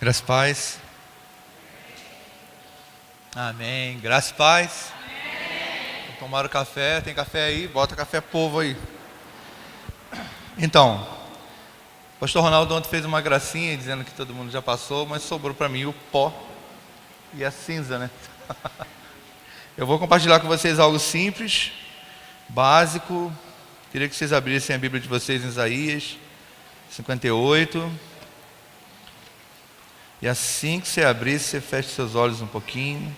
Graça e paz. Amém. Graça e paz. Amém. Tomaram café, tem café aí, bota café povo aí. Então, o pastor Ronaldo ontem fez uma gracinha dizendo que todo mundo já passou, mas sobrou para mim o pó e a cinza, né? Eu vou compartilhar com vocês algo simples, básico. Queria que vocês abrissem a Bíblia de vocês em Isaías 58. E assim que você abrir, você fecha seus olhos um pouquinho.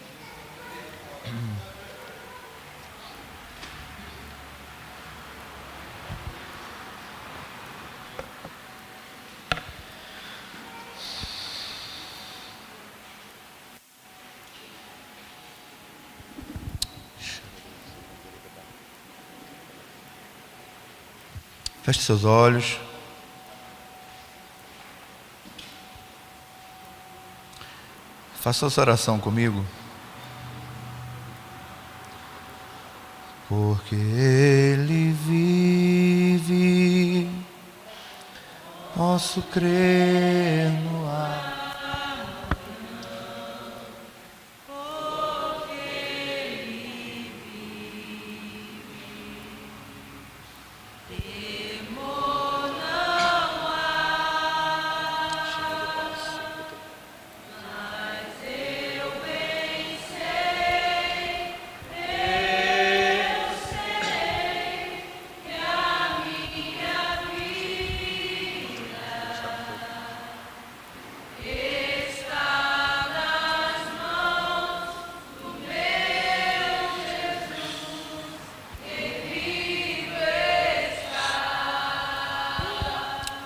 Feche seus olhos. Faça essa oração comigo. Porque Ele vive, posso crer no ar.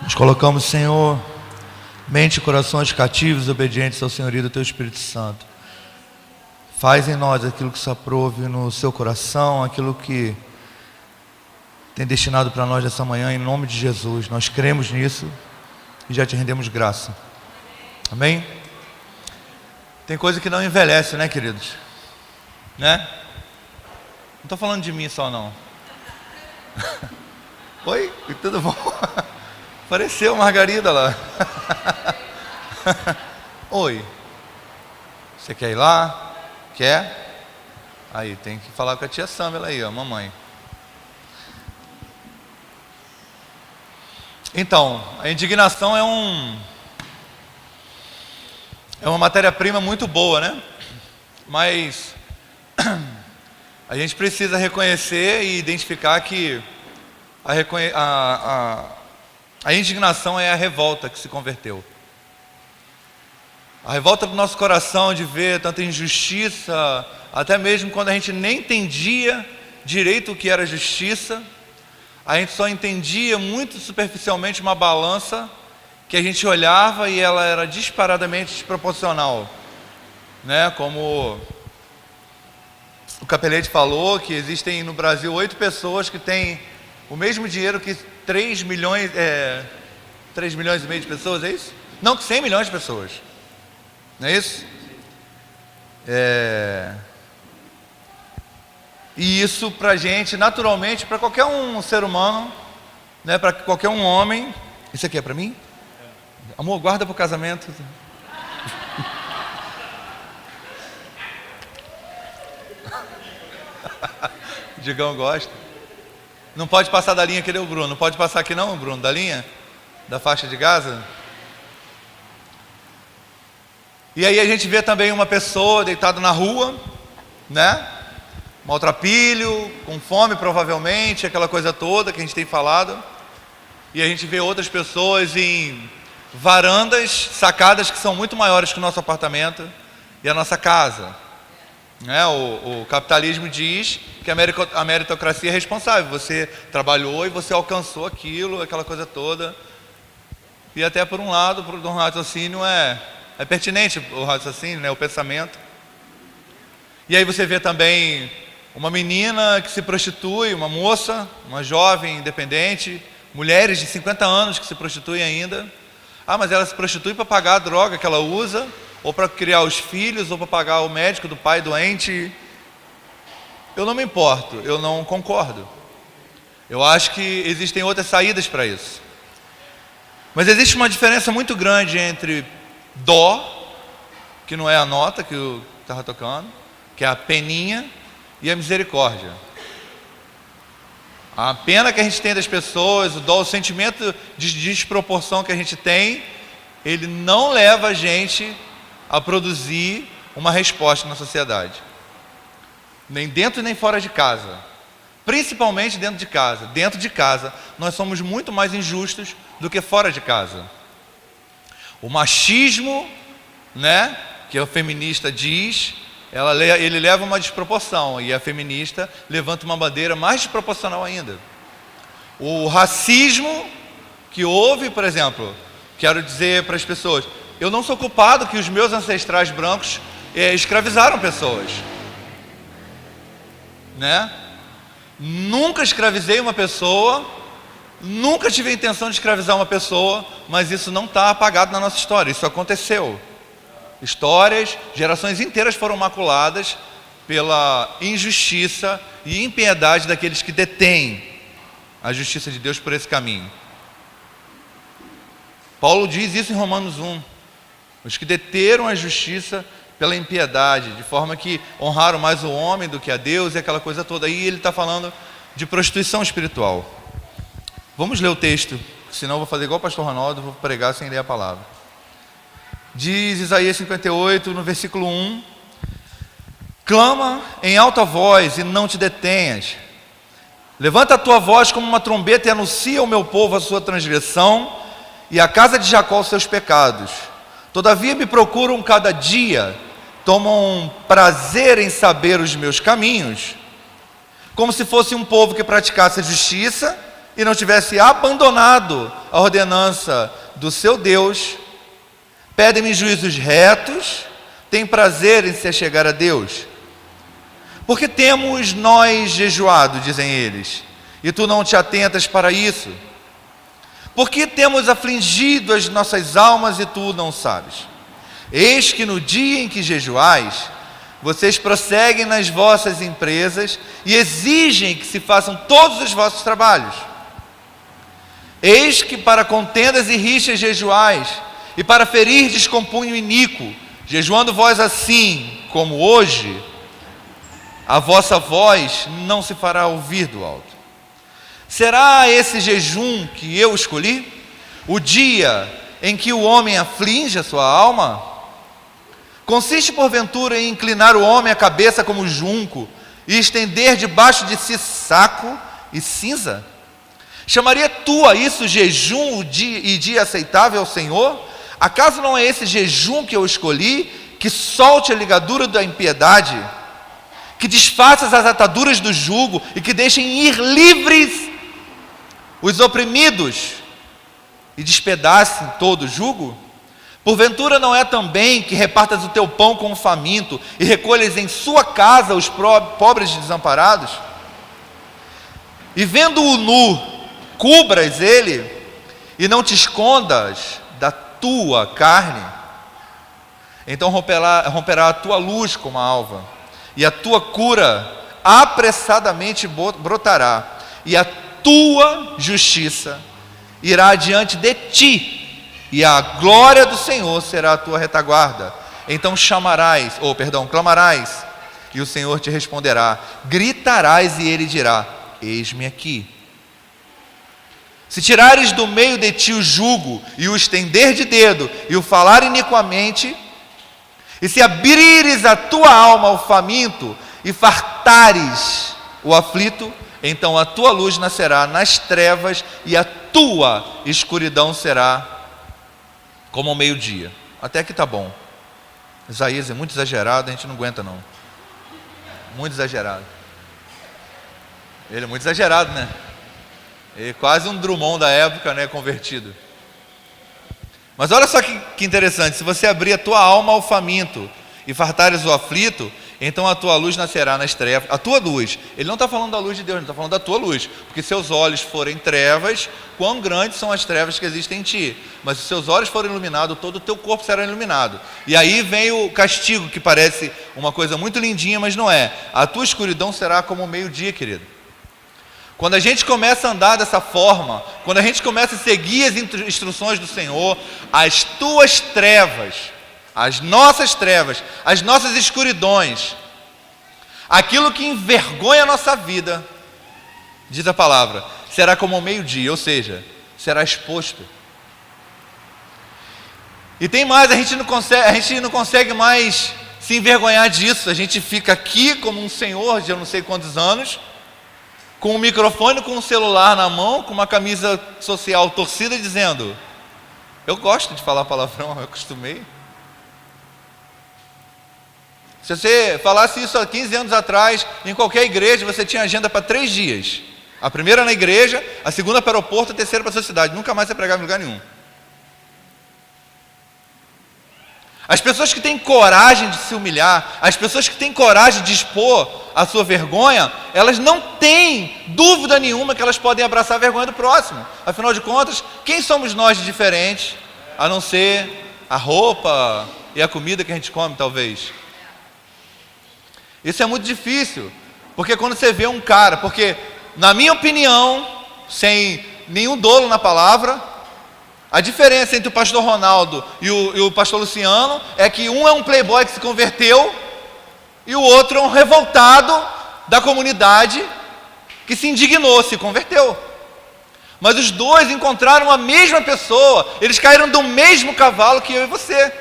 Nós colocamos, Senhor, mente e corações cativos e obedientes ao senhorio do Teu Espírito Santo. Faz em nós aquilo que se aprove no Seu coração, aquilo que tem destinado para nós essa manhã, em nome de Jesus. Nós cremos nisso e já Te rendemos graça. Amém? Tem coisa que não envelhece, né, queridos? Né? Não estou falando de mim só, não. Oi? Tudo bom? Apareceu Margarida lá. Oi. Você quer ir lá? Quer? Aí, tem que falar com a tia Samela aí, ó, mamãe. Então, a indignação é uma matéria-prima muito boa, né? Mas a gente precisa reconhecer e identificar que a indignação é a revolta que se converteu. A revolta do nosso coração de ver tanta injustiça, até mesmo quando a gente nem entendia direito o que era justiça, a gente só entendia muito superficialmente uma balança que a gente olhava e ela era disparadamente desproporcional, né? Como o Capelete falou, que existem no Brasil 8 pessoas que têm o mesmo dinheiro que 3 milhões e meio de pessoas, é isso? Não, que 100 milhões de pessoas. Não é isso? E isso pra gente, naturalmente, para qualquer um ser humano, né, para qualquer um homem. Isso aqui é para mim? Amor, guarda pro casamento. O Digão gosta. Não pode passar da linha que deu o Bruno. Não pode passar aqui não, Bruno, da linha? Da faixa de Gaza? E aí a gente vê também uma pessoa deitada na rua, né? Maltrapilho, com fome provavelmente, aquela coisa toda que a gente tem falado. E a gente vê outras pessoas em varandas, sacadas que são muito maiores que o nosso apartamento e a nossa casa. O capitalismo diz que a meritocracia é responsável. Você trabalhou e você alcançou aquilo, aquela coisa toda. E até por um lado, por um raciocínio é pertinente o raciocínio, né, o pensamento. E aí você vê também uma menina que se prostitui, uma moça, uma jovem independente, mulheres de 50 anos que se prostituem ainda. Mas ela se prostitui para pagar a droga que ela usa, ou para criar os filhos, ou para pagar o médico do pai doente. Eu não me importo, eu não concordo. Eu acho que existem outras saídas para isso. Mas existe uma diferença muito grande entre Dó, que não é a nota que eu estava tocando, que é a peninha, e a misericórdia. A pena que a gente tem das pessoas, o dó, o sentimento de desproporção que a gente tem, ele não leva a gente a produzir uma resposta na sociedade. Nem dentro nem fora de casa. Principalmente dentro de casa. Dentro de casa, nós somos muito mais injustos do que fora de casa. O machismo, né, que a feminista diz, ele leva uma desproporção, e a feminista levanta uma bandeira mais desproporcional ainda. O racismo que houve, por exemplo, quero dizer para as pessoas, eu não sou culpado que os meus ancestrais brancos escravizaram pessoas, né? Nunca escravizei uma pessoa, nunca tive a intenção de escravizar uma pessoa, mas isso não está apagado na nossa história, isso aconteceu. Histórias, gerações inteiras foram maculadas pela injustiça e impiedade daqueles que detêm a justiça de Deus por esse caminho. Paulo diz isso em Romanos 1. Os que deteram a justiça pela impiedade, de forma que honraram mais o homem do que a Deus e aquela coisa toda. Aí ele está falando de prostituição espiritual. Vamos ler o texto, senão eu vou fazer igual o pastor Ronaldo, vou pregar sem ler a palavra. Diz Isaías 58, no versículo 1: clama em alta voz e não te detenhas. Levanta a tua voz como uma trombeta e anuncia ao meu povo a sua transgressão e à casa de Jacó os seus pecados. Todavia me procuram cada dia, tomam prazer em saber os meus caminhos, como se fosse um povo que praticasse a justiça e não tivesse abandonado a ordenança do seu Deus. Pedem-me juízos retos, têm prazer em se achegar a Deus. Porque temos nós jejuado, dizem eles, e tu não te atentas para isso? Porque temos afligido as nossas almas e tu não sabes? Eis que no dia em que jejuais, vocês prosseguem nas vossas empresas e exigem que se façam todos os vossos trabalhos. Eis que para contendas e rixas jejuais, e para ferir descompunho iníquo, jejuando vós assim, como hoje, a vossa voz não se fará ouvir do alto. Será esse jejum que eu escolhi? O dia em que o homem aflige a sua alma? Consiste porventura em inclinar o homem a cabeça como junco, e estender debaixo de si saco e cinza? Chamaria tu a isso jejum e dia aceitável ao Senhor? Acaso não é esse jejum que eu escolhi, que solte a ligadura da impiedade, que desfaça as ataduras do jugo e que deixem ir livres os oprimidos e despedace todo o jugo? Porventura não é também que repartas o teu pão com o faminto e recolhes em sua casa os pobres e desamparados? E vendo-o nu, cubras ele e não te escondas da tua carne? Então romperá a tua luz como a alva, e a tua cura apressadamente brotará, e a tua justiça irá diante de ti, e a glória do Senhor será a tua retaguarda. Então clamarás, e o Senhor te responderá, gritarás e ele dirá, eis-me aqui. Se tirares do meio de ti o jugo, e o estender de dedo, e o falar iniquamente, e se abrires a tua alma ao faminto, e fartares o aflito, então a tua luz nascerá nas trevas, e a tua escuridão será como o meio-dia. Até aqui está bom. Isaías é muito exagerado, a gente não aguenta não. Muito exagerado. Ele é muito exagerado, né? Ele é quase um Drummond da época, né, convertido. Mas olha só que interessante, se você abrir a tua alma ao faminto e fartares o aflito, então a tua luz nascerá nas trevas. A tua luz, ele não está falando da luz de Deus, ele está falando da tua luz, porque seus olhos forem trevas, quão grandes são as trevas que existem em ti? Mas se seus olhos forem iluminados, todo o teu corpo será iluminado. E aí vem o castigo, que parece uma coisa muito lindinha, mas não é. A tua escuridão será como o meio-dia, querido. Quando a gente começa a andar dessa forma, quando a gente começa a seguir as instruções do Senhor, as tuas trevas, as nossas trevas, as nossas escuridões, aquilo que envergonha a nossa vida, diz a palavra, será como ao meio-dia, ou seja, será exposto. E tem mais, a gente não consegue mais se envergonhar disso. A gente fica aqui como um senhor de eu não sei quantos anos, com um microfone, com um celular na mão, com uma camisa social torcida, dizendo: eu gosto de falar palavrão, eu acostumei. Se você falasse isso há 15 anos atrás, em qualquer igreja, você tinha agenda para 3 dias. A primeira na igreja, a segunda para o aeroporto, a terceira para a sua cidade. Nunca mais você pregava em lugar nenhum. As pessoas que têm coragem de se humilhar, as pessoas que têm coragem de expor a sua vergonha, elas não têm dúvida nenhuma que elas podem abraçar a vergonha do próximo. Afinal de contas, quem somos nós de diferente, a não ser a roupa e a comida que a gente come, talvez? Isso é muito difícil, porque quando você vê um cara, porque, na minha opinião, sem nenhum dolo na palavra, a diferença entre o pastor Ronaldo e o pastor Luciano é que um é um playboy que se converteu e o outro é um revoltado da comunidade que se indignou, se converteu. Mas os dois encontraram a mesma pessoa, eles caíram do mesmo cavalo que eu e você.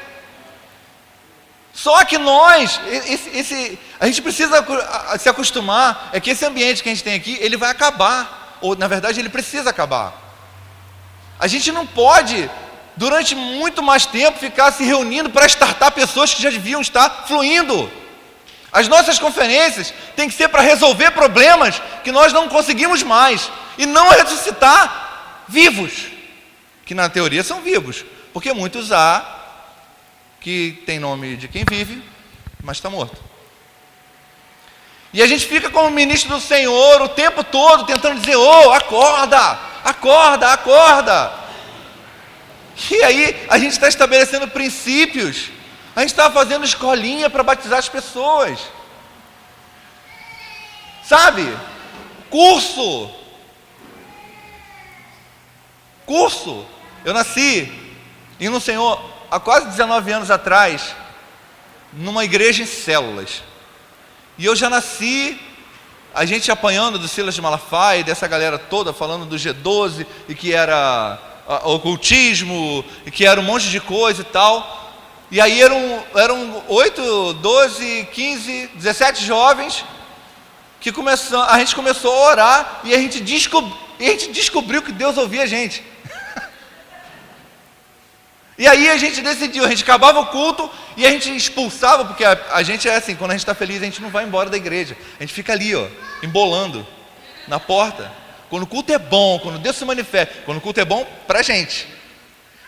Só que nós, a gente precisa se acostumar, é que esse ambiente que a gente tem aqui, ele vai acabar, ou na verdade ele precisa acabar. A gente não pode, durante muito mais tempo, ficar se reunindo para startar pessoas que já deviam estar fluindo. As nossas conferências têm que ser para resolver problemas que nós não conseguimos mais, e não ressuscitar vivos, que na teoria são vivos, porque muitos há que tem nome de quem vive, mas está morto. E a gente fica como ministro do Senhor o tempo todo tentando dizer: ô, acorda! Acorda, acorda. E aí a gente está estabelecendo princípios, a gente está fazendo escolinha para batizar as pessoas, sabe? Curso. Eu nasci no Senhor há quase 19 anos atrás, numa igreja em células, e eu já nasci a gente apanhando do Silas de Malafaia, dessa galera toda, falando do G12, e que era ocultismo, e que era um monte de coisa e tal. E aí eram 8, 12, 15, 17 jovens, que a gente começou a orar, e a gente descobriu que Deus ouvia a gente. E aí a gente decidiu, a gente acabava o culto e a gente expulsava, porque a gente é assim, quando a gente está feliz, a gente não vai embora da igreja. A gente fica ali, embolando, na porta. Quando o culto é bom, quando Deus se manifesta, quando o culto é bom pra gente.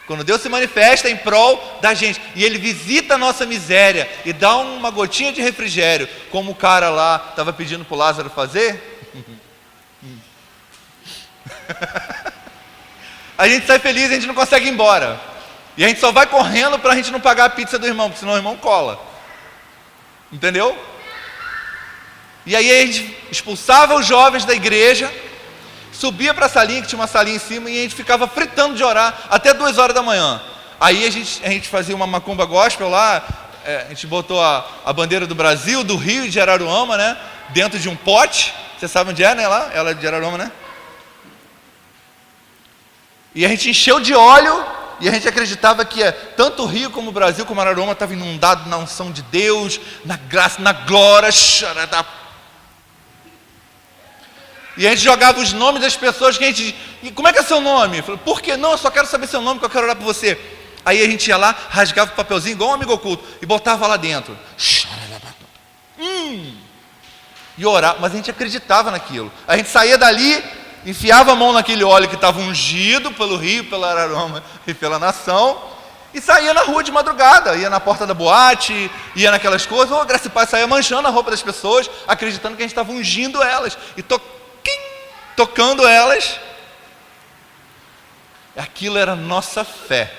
Quando Deus se manifesta em prol da gente, e Ele visita a nossa miséria, e dá uma gotinha de refrigério, como o cara lá estava pedindo para o Lázaro fazer. A gente sai feliz, a gente não consegue ir embora. E a gente só vai correndo para a gente não pagar a pizza do irmão, porque senão o irmão cola. Entendeu? E aí a gente expulsava os jovens da igreja, subia para a salinha, que tinha uma salinha em cima, e a gente ficava fritando de orar até 2 horas da manhã. Aí a gente fazia uma macumba gospel lá, a gente botou a bandeira do Brasil, do Rio e de Araruama, né? Dentro de um pote. Você sabe onde é, né? Lá? Ela é de Araruama, né? E a gente encheu de óleo. E a gente acreditava que tanto o Rio como o Brasil, como Araruama, estava inundado na unção de Deus, na graça, na glória. E a gente jogava os nomes das pessoas que a gente... E como é que é seu nome? Eu falei: por que não? Eu só quero saber seu nome, que eu quero orar por você. Aí a gente ia lá, rasgava o papelzinho, igual um amigo oculto, e botava lá dentro. E orava, mas a gente acreditava naquilo. A gente saía dali, enfiava a mão naquele óleo que estava ungido pelo Rio, pela Araruama e pela nação, e saía na rua de madrugada, ia na porta da boate, ia naquelas coisas, graça e paz, saía manchando a roupa das pessoas, acreditando que a gente estava ungindo elas, e tocando elas. Aquilo era nossa fé,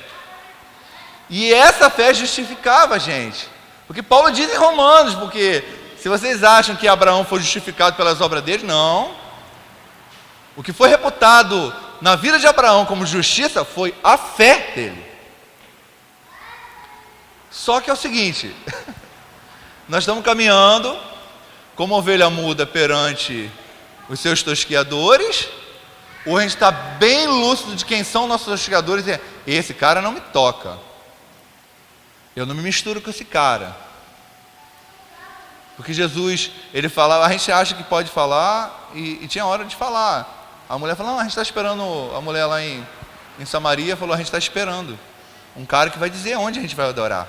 e essa fé justificava a gente, porque Paulo diz em Romanos, porque se vocês acham que Abraão foi justificado pelas obras dele, não. O que foi reputado na vida de Abraão como justiça foi a fé dele. Só que é o seguinte, nós estamos caminhando como ovelha muda perante os seus tosquiadores, ou a gente está bem lúcido de quem são nossos tosquiadores e esse cara não me toca, eu não me misturo com esse cara. Porque Jesus, ele falava, a gente acha que pode falar e tinha hora de falar. A mulher falou, não, a gente está esperando, a mulher lá em Samaria falou, a gente está esperando um cara que vai dizer onde a gente vai adorar.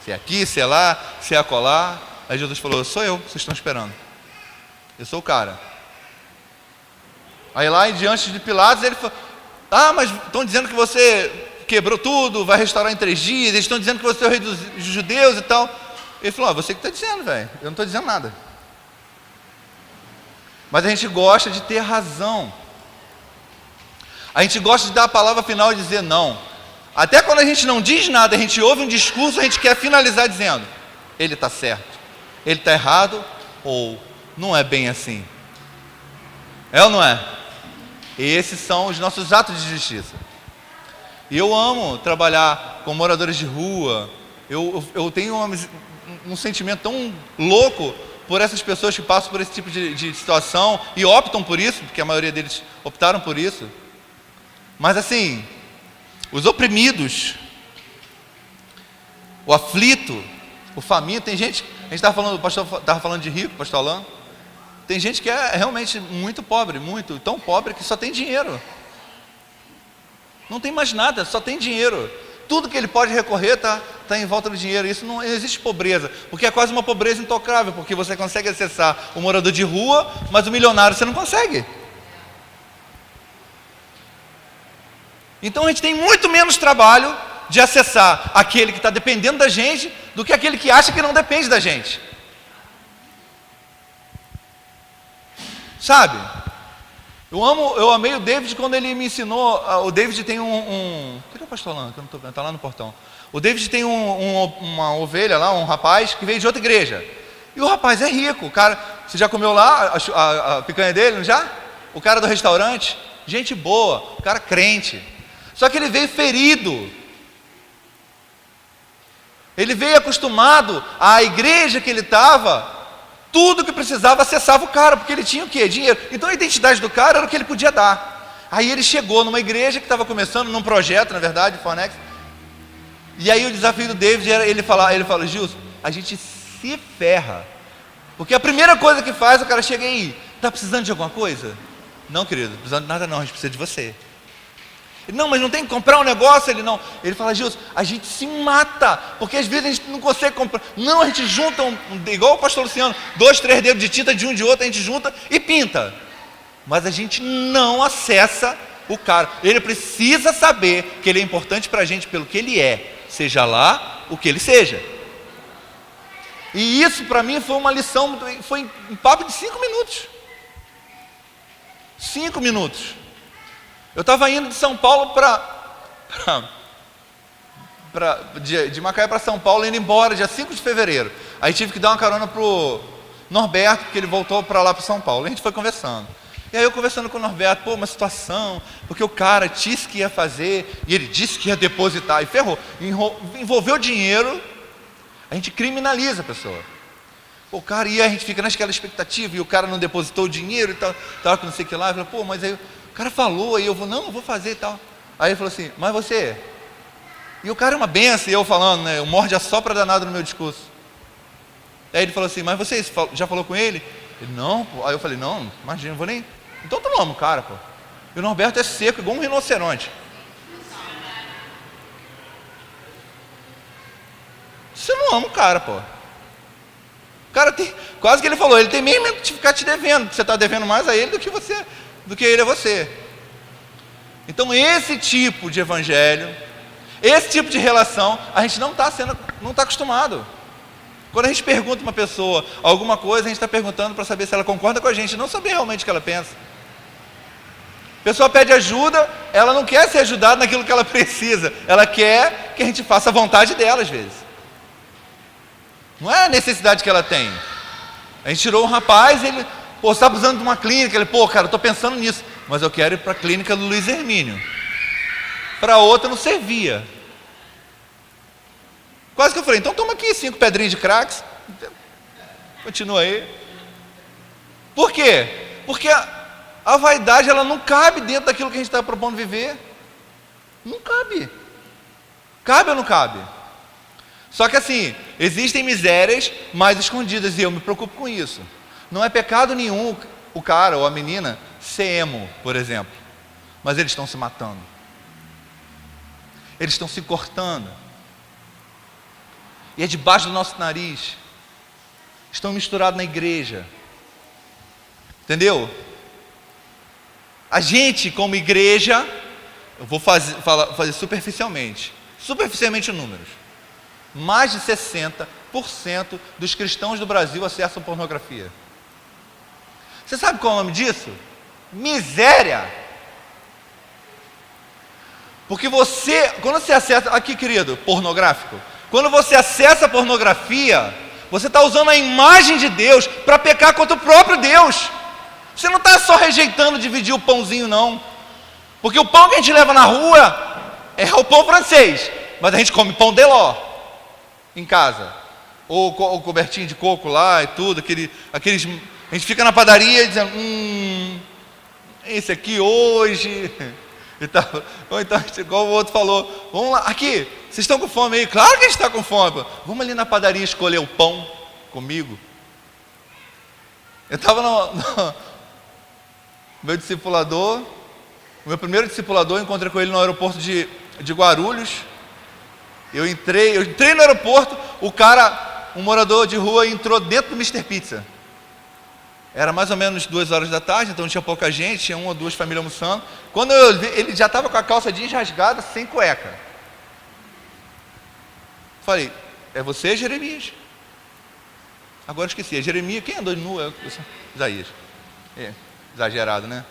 Se é aqui, se é lá, se é acolá. Aí Jesus falou, sou eu, vocês estão esperando. Eu sou o cara. Aí lá diante de Pilatos, ele falou, mas estão dizendo que você quebrou tudo, vai restaurar em 3 dias, eles estão dizendo que você é o rei dos judeus e tal. Ele falou, você que está dizendo, velho, eu não estou dizendo nada. Mas a gente gosta de ter razão. A gente gosta de dar a palavra final e dizer não. Até quando a gente não diz nada, a gente ouve um discurso, a gente quer finalizar dizendo, ele está certo, ele está errado, ou não é bem assim. É ou não é? Esses são os nossos atos de justiça. E eu amo trabalhar com moradores de rua. Eu tenho um sentimento tão louco por essas pessoas que passam por esse tipo de situação e optam por isso, porque a maioria deles optaram por isso. Mas assim, os oprimidos, o aflito, o faminto, tem gente, a gente estava falando, o pastor estava falando de rico, pastor Alain, tem gente que é realmente muito pobre, muito, tão pobre que só tem dinheiro. Não tem mais nada, só tem dinheiro. Tudo que ele pode recorrer está em volta do dinheiro. Isso não existe pobreza, porque é quase uma pobreza intocável, porque você consegue acessar o morador de rua, mas o milionário você não consegue. Então a gente tem muito menos trabalho de acessar aquele que está dependendo da gente do que aquele que acha que não depende da gente. Sabe? Eu amei o David quando ele me ensinou. O David tem cadê o pastor Alain? Está lá no portão. O David tem uma ovelha lá, um rapaz que veio de outra igreja. E o rapaz é rico. O cara, você já comeu lá a picanha dele, não já? O cara do restaurante, gente boa, o cara crente. Só que ele veio ferido. Ele veio acostumado à igreja que ele estava. Tudo que precisava acessava o cara, porque ele tinha o quê? Dinheiro. Então a identidade do cara era o que ele podia dar. Aí ele chegou numa igreja que estava começando, num projeto, na verdade, Fornex. E aí o desafio do David era ele fala, Gilson, a gente se ferra. Porque a primeira coisa que faz, o cara chega aí, está precisando de alguma coisa? Não, querido, precisando de nada não, a gente precisa de você. Não, mas não tem que comprar um negócio, ele não. Ele fala, Gilson, a gente se mata, porque às vezes a gente não consegue comprar. Não, a gente junta, igual o pastor Luciano, 2, 3 dedos de tinta de um de outro, a gente junta e pinta. Mas a gente não acessa o cara. Ele precisa saber que ele é importante para a gente pelo que ele é, seja lá o que ele seja. E isso para mim foi uma lição, foi um papo de 5 minutos. 5 minutos. Eu estava indo de São Paulo de Macaé para São Paulo, indo embora dia 5 de fevereiro. Aí tive que dar uma carona pro Norberto, porque ele voltou para lá para São Paulo. E a gente foi conversando. E aí eu conversando com o Norberto, uma situação, porque o cara disse que ia fazer, e ele disse que ia depositar, e ferrou. Envolveu dinheiro, a gente criminaliza a pessoa. O cara ia, a gente fica naquela expectativa, e o cara não depositou o dinheiro e tal, não sei o que lá. Eu falei, mas aí o cara falou, aí eu vou, não, eu vou fazer e tal. Aí ele falou assim, mas você? E o cara é uma benção, e eu falando, né, eu morde a sopra danado no meu discurso. Aí ele falou assim, mas você já falou com ele? Ele, não, pô. Aí eu falei, não, imagina, eu vou nem. Então tu não ama o cara, pô. E o Norberto é seco, igual um rinoceronte. Você não ama o cara, pô. O cara tem, quase que ele falou, ele tem mesmo de ficar te devendo, porque você está devendo mais a ele do que ele a você. Então esse tipo de evangelho, esse tipo de relação, a gente não está acostumado. Quando a gente pergunta uma pessoa alguma coisa, a gente está perguntando para saber se ela concorda com a gente, não saber realmente o que ela pensa. A pessoa pede ajuda, ela não quer ser ajudada naquilo que ela precisa, ela quer que a gente faça a vontade dela às vezes. Não é a necessidade que ela tem. A gente tirou um rapaz, ele, você está precisando de uma clínica, ele, cara, eu estou pensando nisso. mas eu quero ir para a clínica do Luiz Hermínio. Para outra não servia. Quase que eu falei, então toma aqui 5 pedrinhas de crack. Continua aí. Por quê? Porque a vaidade, ela não cabe dentro daquilo que a gente está propondo viver. Não cabe. Cabe ou não cabe? Só que assim, existem misérias mais escondidas, e eu me preocupo com isso. Não é pecado nenhum o cara ou a menina ser emo, por exemplo. Mas eles estão se matando. Eles estão se cortando. E é debaixo do nosso nariz. Estão misturados na igreja. Entendeu? A gente, como igreja, eu vou fazer superficialmente números. Mais de 60% dos cristãos do Brasil acessam pornografia. Você sabe qual é o nome disso? Miséria. Porque quando você acessa, aqui querido, pornográfico, quando você acessa a pornografia, você está usando a imagem de Deus para pecar contra o próprio Deus. Você não está só rejeitando dividir o pãozinho, não. Porque o pão que a gente leva na rua é o pão francês, mas a gente come pão de ló em casa. Ou cobertinho de coco lá e tudo, aqueles... A gente fica na padaria dizendo, esse aqui hoje... E tal. Ou então, igual o outro falou, vamos lá, aqui, vocês estão com fome aí? Claro que a gente está com fome. Vamos ali na padaria escolher o pão comigo. Eu estava no meu discipulador, o meu primeiro discipulador, eu encontrei com ele no aeroporto de Guarulhos. Eu entrei no aeroporto, um morador de rua, entrou dentro do Mr. Pizza. Era mais ou menos 2 horas da tarde, então tinha pouca gente, tinha 1 ou 2 famílias almoçando. Quando eu vi, ele já estava com a calça jeans rasgada, sem cueca. Falei, é você, Jeremias? Agora esqueci, é Jeremias, quem andou de nu? Isaías. Exagerado, né?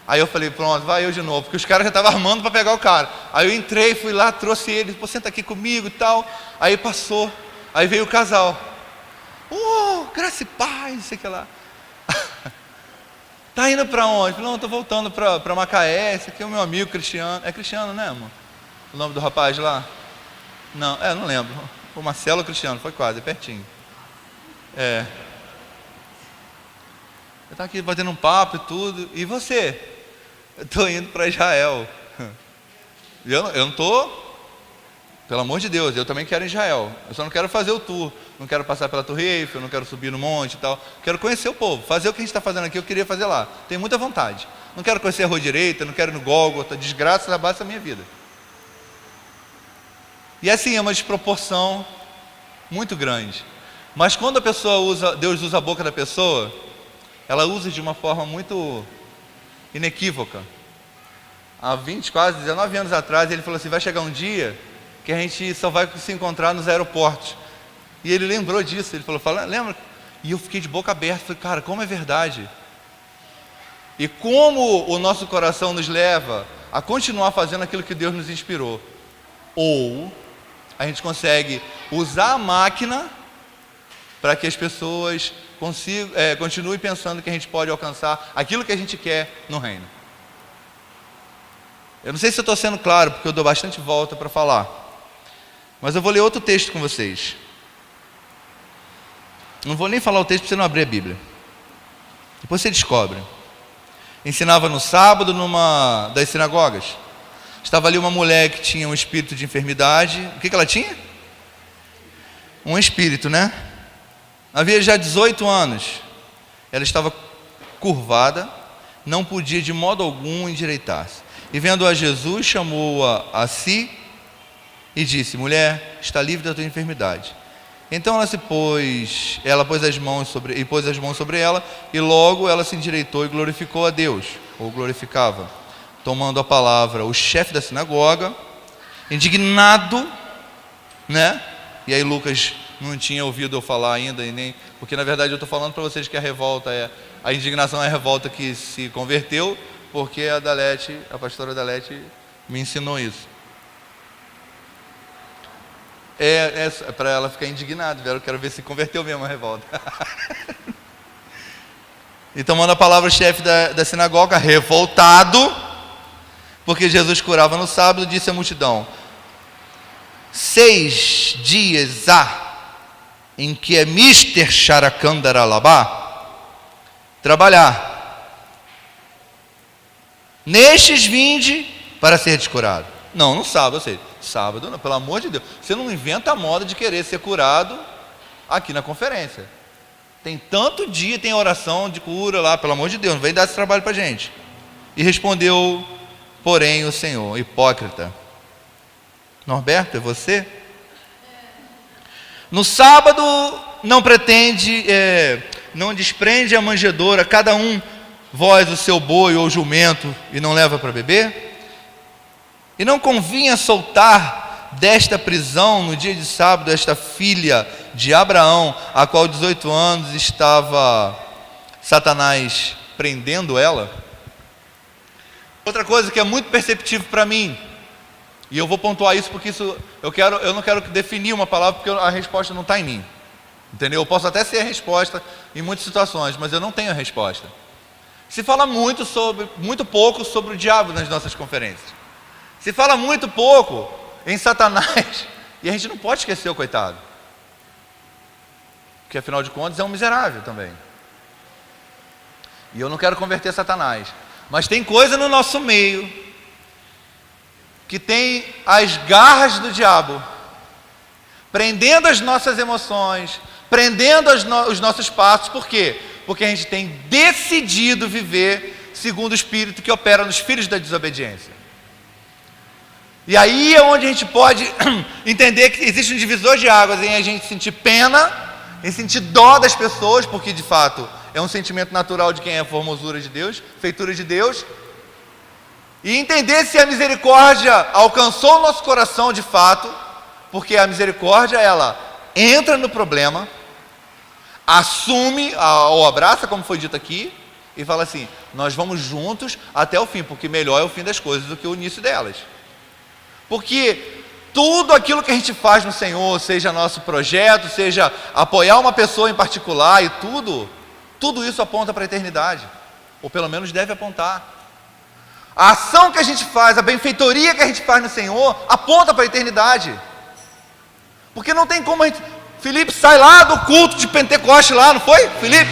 Aí eu falei, pronto, vai eu de novo, porque os caras já estavam armando para pegar o cara. Aí eu entrei, fui lá, trouxe ele, pô, senta aqui comigo e tal. Aí passou, aí veio o casal. Graça e paz, não sei o que lá. Tá indo para onde? Falei, não, estou voltando para Macaé, esse aqui é o meu amigo Cristiano. É Cristiano, né, amor? O nome do rapaz lá? Não, não lembro. O Marcelo Cristiano, foi quase, pertinho. Eu estava aqui batendo um papo e tudo. E você? Eu estou indo para Israel. Eu não estou... Pelo amor de Deus, eu também quero Israel. Eu só não quero fazer o tour. Não quero passar pela Torre Eiffel, não quero subir no monte e tal. Quero conhecer o povo. Fazer o que a gente está fazendo aqui, eu queria fazer lá. Tenho muita vontade. Não quero conhecer a Rua Direita, não quero ir no Gólgota. Desgraça da base da minha vida. E assim, é uma desproporção muito grande. Mas quando a pessoa Deus usa a boca da pessoa, ela usa de uma forma muito inequívoca. Há quase 19 anos atrás, ele falou assim, vai chegar um dia que a gente só vai se encontrar nos aeroportos. E ele lembrou disso, ele falou, lembra? E eu fiquei de boca aberta, falei, cara, como é verdade? E como o nosso coração nos leva a continuar fazendo aquilo que Deus nos inspirou. Ou a gente consegue usar a máquina para que as pessoas continuem pensando que a gente pode alcançar aquilo que a gente quer no reino. Eu não sei se eu estou sendo claro, porque eu dou bastante volta para falar. Mas eu vou ler outro texto com vocês. Não vou nem falar o texto para você não abrir a Bíblia. Depois você descobre. Ensinava no sábado numa das sinagogas. Estava ali uma mulher que tinha um espírito de enfermidade. O que ela tinha? Um espírito, né? Havia já 18 anos. Ela estava curvada, não podia de modo algum endireitar-se. E vendo a Jesus, chamou-a a si e disse, mulher, está livre da tua enfermidade. Então ela pôs as mãos sobre ela, e logo ela se endireitou e glorificou a Deus, ou glorificava. Tomando a palavra, o chefe da sinagoga, indignado, né? E aí Lucas não tinha ouvido eu falar ainda, porque na verdade eu estou falando para vocês que a indignação é a revolta que se converteu, porque a pastora Dalete me ensinou isso. É para ela ficar indignada, eu quero ver se converteu mesmo a revolta. E tomando a palavra o chefe da sinagoga, revoltado, porque Jesus curava no sábado, disse à multidão: 6 dias há em que é Mister Sharakandaralabá trabalhar. Nestes vinde para ser descurado. Não, no sábado, ou seja, sábado, não, pelo amor de Deus. Você não inventa a moda de querer ser curado aqui na conferência. Tem tanto dia, tem oração de cura lá, pelo amor de Deus, não vem dar esse trabalho para a gente. E respondeu, porém, o Senhor: hipócrita, Norberto, é você? No sábado não não desprende a manjedoura, cada um vós o seu boi ou jumento, e não leva para beber? E não convinha soltar desta prisão no dia de sábado esta filha de Abraão, a qual 18 anos estava Satanás prendendo ela? Outra coisa que é muito perceptível para mim, e eu vou pontuar isso porque eu não quero definir uma palavra, porque a resposta não está em mim, entendeu? Eu posso até ser a resposta em muitas situações, mas eu não tenho a resposta. Se fala muito pouco sobre o diabo nas nossas conferências. Se fala muito pouco em Satanás, e a gente não pode esquecer o coitado, porque afinal de contas é um miserável também. E eu não quero converter Satanás, mas tem coisa no nosso meio que tem as garras do diabo prendendo as nossas emoções, prendendo os nossos passos. Por quê? Porque a gente tem decidido viver segundo o Espírito que opera nos filhos da desobediência. E aí é onde a gente pode entender que existe um divisor de águas em a gente sentir pena, em sentir dó das pessoas, porque de fato é um sentimento natural de quem é a formosura de Deus, feitura de Deus, e entender se a misericórdia alcançou o nosso coração de fato, porque a misericórdia, ela entra no problema, assume ou abraça, como foi dito aqui, e fala assim: nós vamos juntos até o fim, porque melhor é o fim das coisas do que o início delas. Porque tudo aquilo que a gente faz no Senhor, seja nosso projeto, seja apoiar uma pessoa em particular, e tudo isso aponta para a eternidade, ou pelo menos deve apontar. A ação que a gente faz, a benfeitoria que a gente faz no Senhor, aponta para a eternidade. Porque não tem como a gente... Felipe sai lá do culto de Pentecoste lá, não foi, Felipe?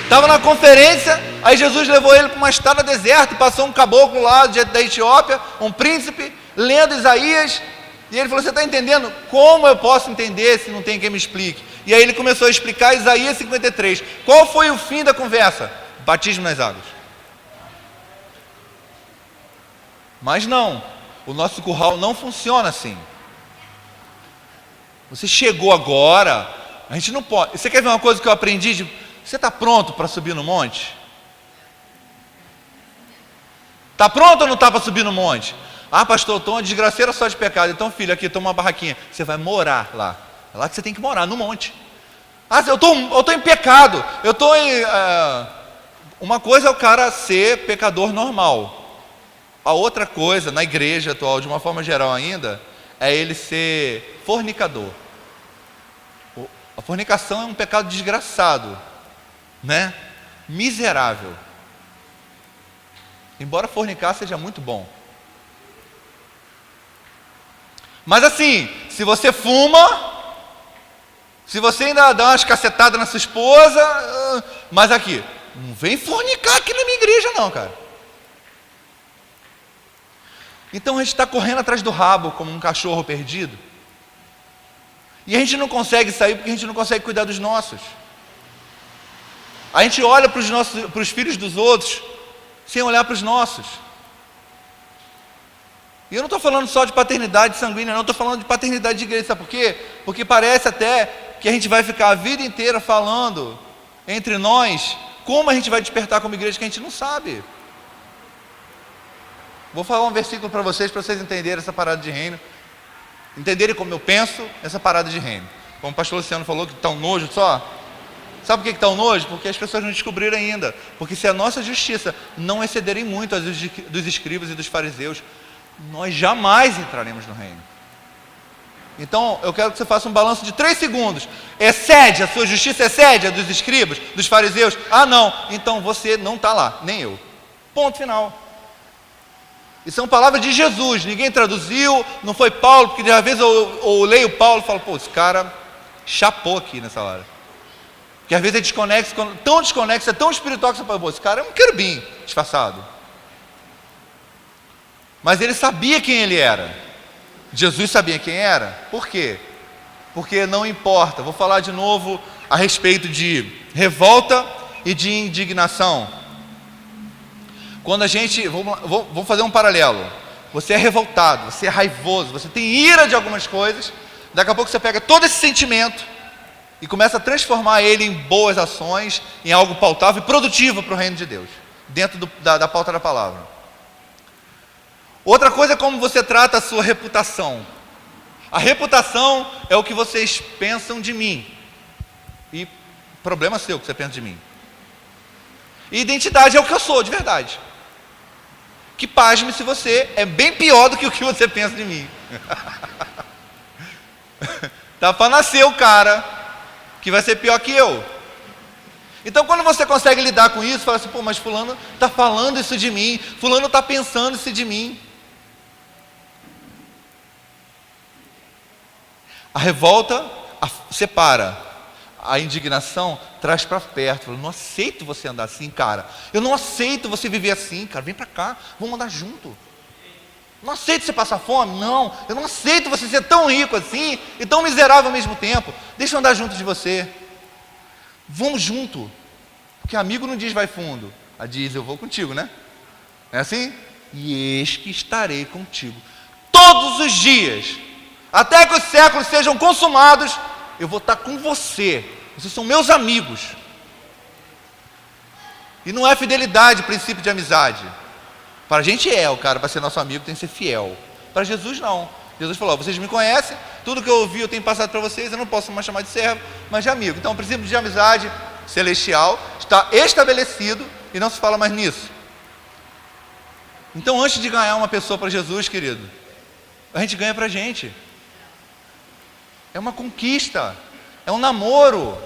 Estava na conferência, aí Jesus levou ele para uma estrada deserta, e passou um caboclo lá da Etiópia, um príncipe, lendo Isaías, e ele falou: você está entendendo? Como eu posso entender se não tem quem me explique? E aí ele começou a explicar Isaías 53. Qual foi o fim da conversa? Batismo nas águas. Mas não, o nosso curral não funciona assim. Você chegou agora, a gente não pode. Você quer ver uma coisa que eu aprendi? Você está pronto para subir no monte? Está pronto ou não está para subir no monte? Ah, pastor, eu estou uma desgraceira só de pecado. Então, filho, aqui, toma uma barraquinha. Você vai morar lá. É lá que você tem que morar, no monte. Ah, eu estou em pecado. Eu estou em... Uma coisa é o cara ser pecador normal. A outra coisa, na igreja atual, de uma forma geral ainda, é ele ser fornicador. A fornicação é um pecado desgraçado, né? Miserável. Embora fornicar seja muito bom. Mas assim, se você fuma, se você ainda dá umas cacetadas na sua esposa, mas aqui, não vem fornicar aqui na minha igreja não, cara. Então a gente está correndo atrás do rabo como um cachorro perdido. E a gente não consegue sair porque a gente não consegue cuidar dos nossos. A gente olha para os filhos dos outros sem olhar para os nossos. E eu não estou falando só de paternidade sanguínea, não, estou falando de paternidade de igreja. Sabe por quê? Porque parece até que a gente vai ficar a vida inteira falando entre nós como a gente vai despertar como igreja, que a gente não sabe. Vou falar um versículo para vocês entenderem essa parada de reino, entenderem como eu penso essa parada de reino. Como o pastor Luciano falou que está um nojo só. Sabe por que está um nojo? Porque as pessoas não descobriram ainda. Porque se a nossa justiça não excederem muito as dos escribas e dos fariseus, nós jamais entraremos no reino. Então, eu quero que você faça um balanço de 3 segundos. Excede, a sua justiça excede a dos escribas, dos fariseus? Ah, não. Então, você não está lá, nem eu. Ponto final. E são palavras de Jesus, ninguém traduziu, não foi Paulo, porque às vezes eu leio Paulo e falo, pô, esse cara chapou aqui nessa hora. Porque às vezes é desconexo, tão desconexo, é tão espiritual que você fala, pô, esse cara é um querubim disfarçado. Mas ele sabia quem ele era. Jesus sabia quem era. Por quê? Porque não importa. Vou falar de novo a respeito de revolta e de indignação. Quando a gente... Vamos fazer um paralelo. Você é revoltado, você é raivoso, você tem ira de algumas coisas. Daqui a pouco você pega todo esse sentimento e começa a transformar ele em boas ações, em algo pautável e produtivo para o reino de Deus, dentro da pauta da palavra. Outra coisa é como você trata a sua reputação. A reputação é o que vocês pensam de mim. E problema seu que você pensa de mim. E identidade é o que eu sou, de verdade. Que pasme se você é bem pior do que o que você pensa de mim. Tá para nascer o cara que vai ser pior que eu. Então quando você consegue lidar com isso, fala assim, pô, mas fulano está falando isso de mim, fulano está pensando isso de mim. A revolta separa, a indignação traz para perto. Fala, não aceito você andar assim, cara. Eu não aceito você viver assim, cara. Vem para cá, vamos andar junto. Não aceito você passar fome, não. Eu não aceito você ser tão rico assim e tão miserável ao mesmo tempo. Deixa eu andar junto de você. Vamos junto. Porque amigo não diz vai fundo. A diz eu vou contigo, né? É assim? E eis que estarei contigo todos os dias. Até que os séculos sejam consumados, eu vou estar com você. Vocês são meus amigos. E não é fidelidade, princípio de amizade. Para a gente o cara, para ser nosso amigo, tem que ser fiel. Para Jesus, não. Jesus falou, vocês me conhecem, tudo que eu ouvi eu tenho passado para vocês, eu não posso mais chamar de servo, mas de amigo. Então o princípio de amizade celestial está estabelecido e não se fala mais nisso. Então antes de ganhar uma pessoa para Jesus, querido, a gente ganha para a gente. É uma conquista, é um namoro.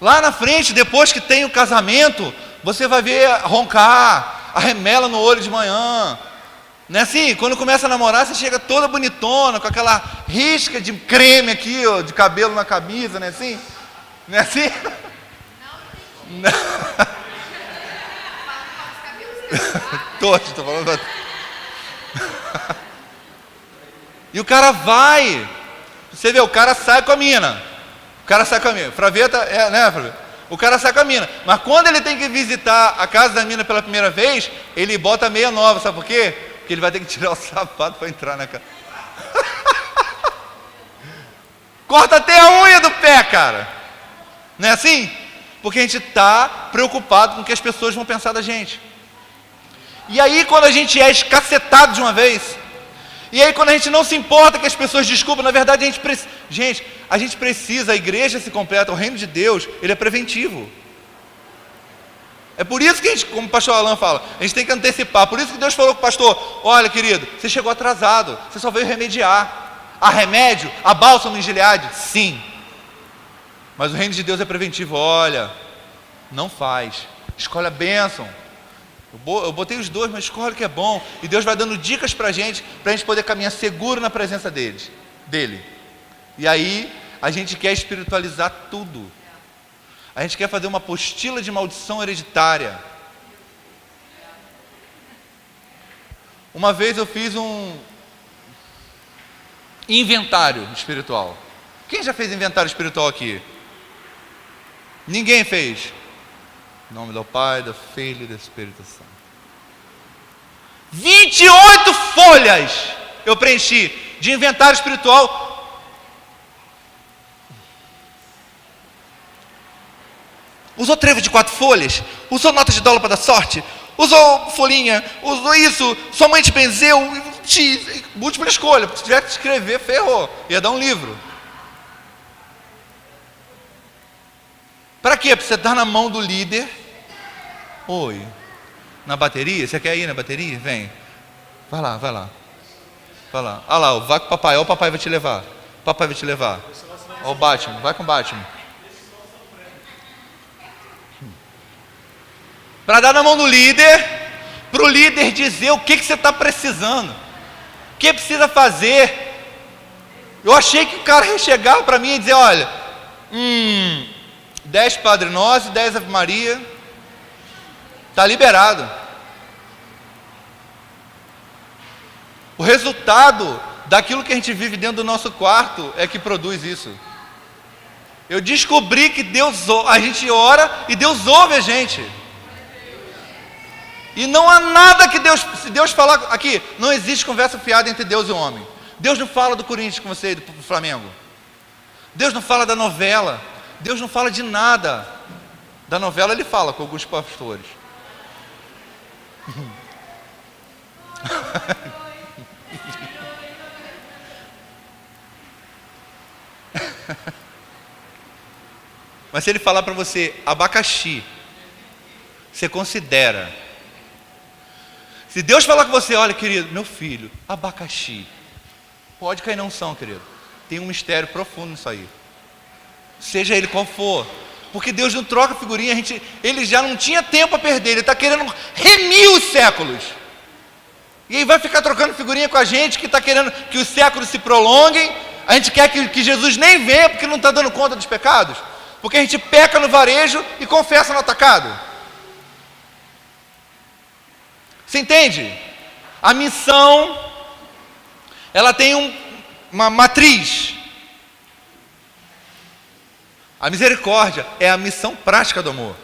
Lá na frente, depois que tem o casamento, você vai ver roncar, a remela no olho de manhã. Não é assim? Quando começa a namorar, você chega toda bonitona, com aquela risca de creme aqui, ó, de cabelo na camisa, não é assim? Não é assim? Não. Estou falando. E o cara vai. Você vê, o cara sai com a mina. O cara sai com a mina. Fraveta, né, Fraveta? O cara sai com a mina. Mas quando ele tem que visitar a casa da mina pela primeira vez, ele bota a meia nova. Sabe por quê? Porque ele vai ter que tirar o sapato para entrar na casa. Corta até a unha do pé, cara. Não é assim? Porque a gente está preocupado com o que as pessoas vão pensar da gente. E aí quando a gente é escacetado de uma vez, e aí quando a gente não se importa que as pessoas desculpem, na verdade a gente precisa, a igreja se completa, o reino de Deus, ele é preventivo. É por isso que a gente, como o pastor Alan fala, a gente tem que antecipar. Por isso que Deus falou com o pastor, olha querido, você chegou atrasado, você só veio remediar. Há remédio? Há bálsamo em Gileade? Sim. Mas o reino de Deus é preventivo. Olha, não faz, escolhe a bênção. Eu botei os dois, mas escolhe o que é bom. E Deus vai dando dicas para a gente poder caminhar seguro na presença dele. E aí a gente quer espiritualizar tudo. A gente quer fazer uma apostila de maldição hereditária. Uma vez eu fiz um inventário espiritual. Quem já fez inventário espiritual aqui? Ninguém fez. Em nome do Pai, do Filho e do Espírito Santo. 28 folhas eu preenchi de inventário espiritual. Usou trevo de 4 folhas, usou nota de dólar para dar sorte, usou folhinha, usou isso, sua mãe te benzeu, múltipla escolha. Se tiver que escrever, ferrou, ia dar um livro. Para quê? Para você dar na mão do líder. Oi, na bateria? Você quer ir na bateria? Vem, vai lá. Vai lá. Ah lá, vai com o papai. Ó, o papai vai te levar. O papai vai te levar. Ó o Batman. Vai com o Batman. Para dar na mão do líder, para o líder dizer o que você está precisando, o que precisa fazer. Eu achei que o cara ia chegar para mim e dizer, olha, 10 Padre Nosso, 10 Ave Maria, está liberado. O resultado daquilo que a gente vive dentro do nosso quarto é que produz isso. Eu descobri que a gente ora e Deus ouve a gente. E não há nada que se Deus falar aqui, não existe conversa fiada entre Deus e o homem. Deus não fala do Corinthians com você e do Flamengo. Deus não fala da novela. Deus não fala de nada. Da novela ele fala com alguns pastores. Mas se ele falar para você abacaxi, você considera. Se Deus falar com você, olha querido, meu filho, abacaxi, pode cair na unção, querido. Tem um mistério profundo nisso aí. Seja ele qual for. Porque Deus não troca figurinha, ele já não tinha tempo a perder, ele está querendo remir os séculos. E aí vai ficar trocando figurinha com a gente, que está querendo que os séculos se prolonguem. A gente quer que Jesus nem venha, porque não está dando conta dos pecados. Porque a gente peca no varejo e confessa no atacado. Você entende? A missão, ela tem uma matriz. A misericórdia é a missão prática do amor.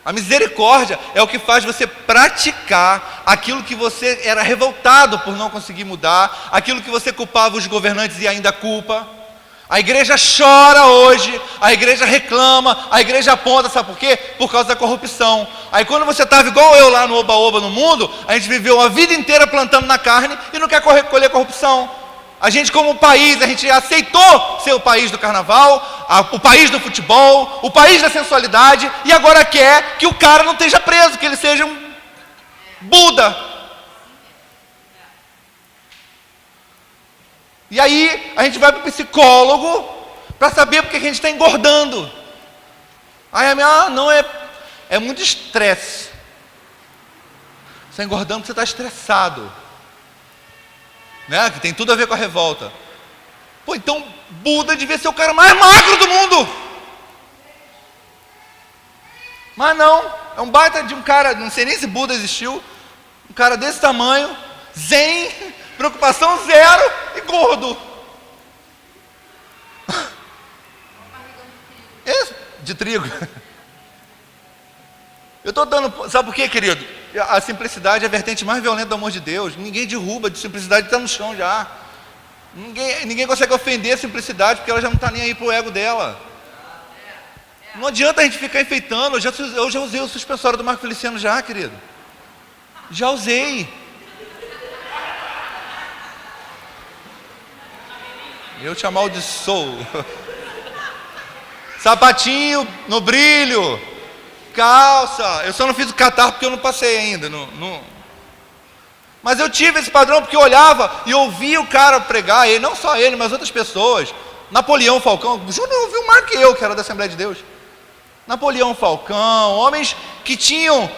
A misericórdia é o que faz você praticar aquilo que você era revoltado por não conseguir mudar, aquilo que você culpava os governantes e ainda culpa. A igreja chora hoje, a igreja reclama, a igreja aponta, sabe por quê? Por causa da corrupção. Aí quando você estava igual eu lá no Oba-Oba no mundo, a gente viveu a vida inteira plantando na carne e não quer colher corrupção. A gente como país, a gente aceitou ser o país do carnaval, o país do futebol, o país da sensualidade, e agora quer que o cara não esteja preso, que ele seja um Buda. E aí a gente vai para o psicólogo para saber porque que a gente está engordando. Aí a minha, não, é muito estresse. Você está engordando porque você está estressado. Né? Que tem tudo a ver com a revolta. Pô, então Buda devia ser o cara mais magro do mundo. Mas não, é um baita de um cara, não sei nem se Buda existiu, um cara desse tamanho, zen, preocupação zero e gordo. De trigo. Eu estou dando, sabe por quê, querido? A simplicidade é a vertente mais violenta do amor de Deus. Ninguém derruba de simplicidade, está no chão já. Ninguém consegue ofender a simplicidade, porque ela já não está nem aí para o ego dela. Não adianta a gente ficar enfeitando. Eu já usei o suspensório do Marco Feliciano já, querido. Já usei. Eu te amaldiçoo. Sapatinho no brilho, calça. Eu só não fiz o catarro porque eu não passei ainda. Mas eu tive esse padrão porque eu olhava e ouvia o cara pregar, e não só ele, mas outras pessoas. Napoleão Falcão, Júnior ouviu mais que eu, que era da Assembleia de Deus. Napoleão Falcão, homens que tinham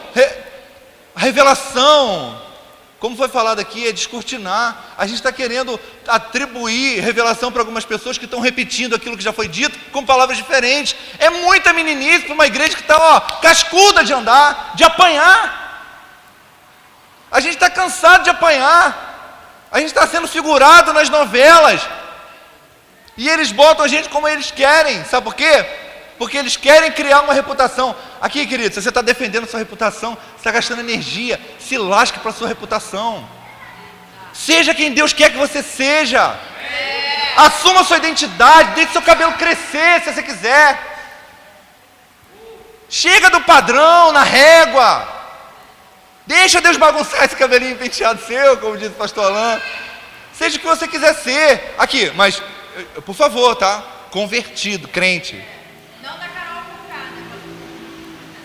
revelação. Como foi falado aqui, é descortinar. A gente está querendo atribuir revelação para algumas pessoas que estão repetindo aquilo que já foi dito com palavras diferentes. É muita meninice para uma igreja que está cascuda de andar, de apanhar. A gente está cansado de apanhar. A gente está sendo figurado nas novelas. E eles botam a gente como eles querem. Sabe por quê? Porque eles querem criar uma reputação. Aqui, querido, se você está defendendo a sua reputação, você está gastando energia, se lasque para a sua reputação. Seja quem Deus quer que você seja. Assuma a sua identidade, deixe seu cabelo crescer se você quiser. Chega do padrão na régua. Deixa Deus bagunçar esse cabelinho penteado seu, como diz o pastor Alain. Seja o que você quiser ser. Aqui, mas, por favor, tá? Convertido, crente. Não da Carol Conká, né?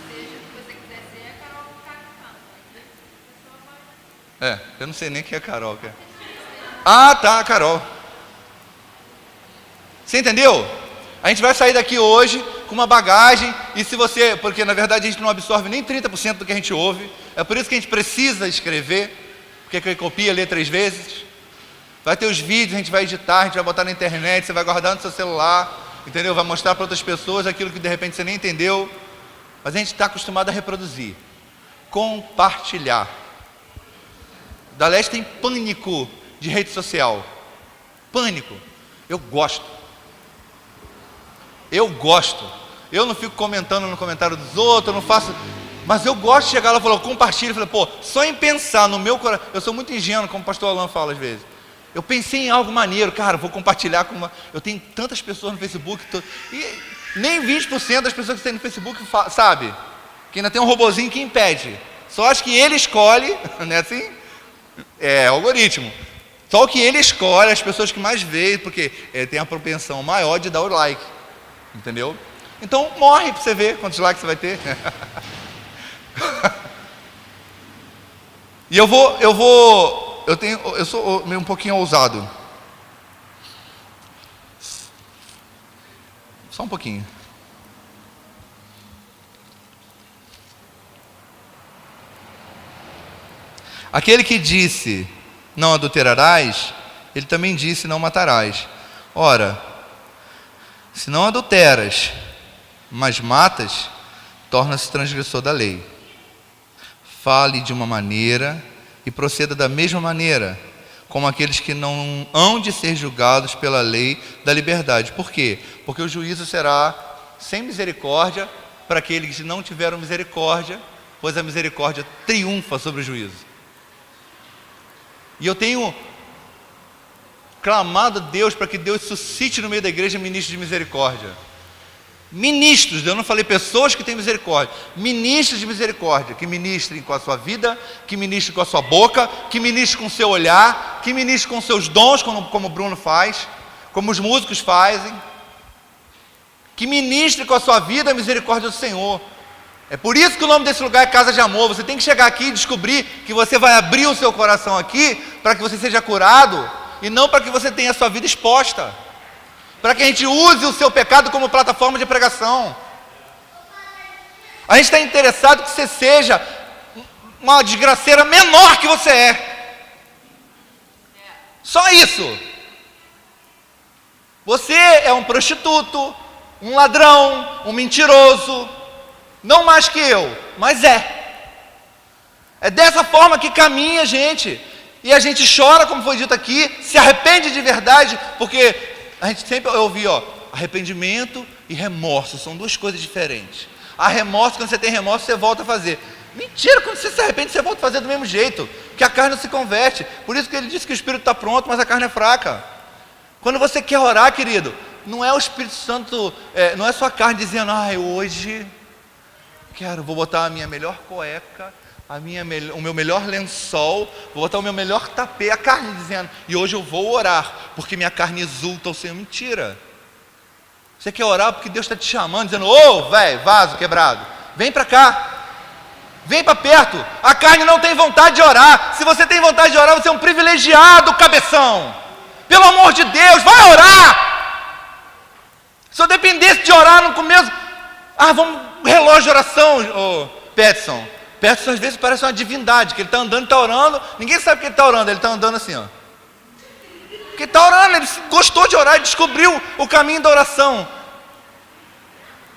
Seja o que você quiser ser, a Carol Conká que fala. Eu não sei nem quem é a Carol. Ah, tá, a Carol. Você entendeu? A gente vai sair daqui hoje com uma bagagem, e se você, porque na verdade a gente não absorve nem 30% do que a gente ouve, é por isso que a gente precisa escrever, porque quem copia lê 3 vezes. Vai ter os vídeos, a gente vai editar, a gente vai botar na internet, você vai guardar no seu celular, entendeu? Vai mostrar para outras pessoas aquilo que de repente você nem entendeu, mas a gente está acostumado a reproduzir, compartilhar. Daleste tem pânico de rede social, pânico. Eu gosto, eu não fico comentando no comentário dos outros, eu não faço, mas eu gosto de chegar lá e falar, compartilha, eu falei, só em pensar no meu coração, eu sou muito ingênuo, como o pastor Alan fala às vezes, eu pensei em algo maneiro, cara, vou compartilhar com eu tenho tantas pessoas no Facebook, e nem 20% das pessoas que tem no Facebook sabe, que ainda tem um robozinho que impede, só acho que ele escolhe, não é assim? É algoritmo, só o que ele escolhe, as pessoas que mais veem, porque ele tem a propensão maior de dar o like, entendeu? Então morre para você ver quantos likes você vai ter. E eu sou meio um pouquinho ousado. Só um pouquinho. Aquele que disse, não adulterarás, ele também disse, não matarás. Ora, se não adulteras, mas matas, torna-se transgressor da lei. Fale de uma maneira e proceda da mesma maneira, como aqueles que não hão de ser julgados pela lei da liberdade. Por quê? Porque o juízo será sem misericórdia para aqueles que não tiveram misericórdia, pois a misericórdia triunfa sobre o juízo. E eu tenho clamado a Deus para que Deus suscite no meio da igreja ministros de misericórdia. Ministros, eu não falei pessoas que têm misericórdia, ministros de misericórdia, que ministrem com a sua vida, que ministrem com a sua boca, que ministrem com o seu olhar, que ministrem com seus dons, como o Bruno faz, como os músicos fazem, que ministrem com a sua vida a misericórdia do Senhor. É por isso que o nome desse lugar é Casa de Amor. Você tem que chegar aqui e descobrir que você vai abrir o seu coração aqui para que você seja curado e não para que você tenha a sua vida exposta, para que a gente use o seu pecado como plataforma de pregação. A gente está interessado que você seja uma desgraceira menor que você é. Só isso. Você é um prostituto, um ladrão, um mentiroso, não mais que eu, mas é. É dessa forma que caminha a gente. E a gente chora, como foi dito aqui, se arrepende de verdade, porque a gente sempre ouve, arrependimento e remorso são 2 coisas diferentes. Há remorso, quando você tem remorso, você volta a fazer. Mentira, quando você se arrepende, você volta a fazer do mesmo jeito, que a carne não se converte. Por isso que ele disse que o espírito está pronto, mas a carne é fraca. Quando você quer orar, querido, não é o Espírito Santo, não é sua carne dizendo, hoje vou botar a minha melhor cueca, o meu melhor lençol, vou botar o meu melhor tapete, a carne dizendo, e hoje eu vou orar, porque minha carne exulta ao Senhor. Mentira. Você quer orar porque Deus está te chamando, dizendo, velho, vaso quebrado, vem para cá, vem para perto. A carne não tem vontade de orar. Se você tem vontade de orar, você é um privilegiado, cabeção. Pelo amor de Deus, vai orar. Se eu dependesse de orar no começo, vamos, relógio de oração, Peterson. Peterson às vezes parece uma divindade, que ele está andando e está orando, ninguém sabe que ele está orando, ele está andando assim, porque ele está orando, ele gostou de orar, ele descobriu o caminho da oração.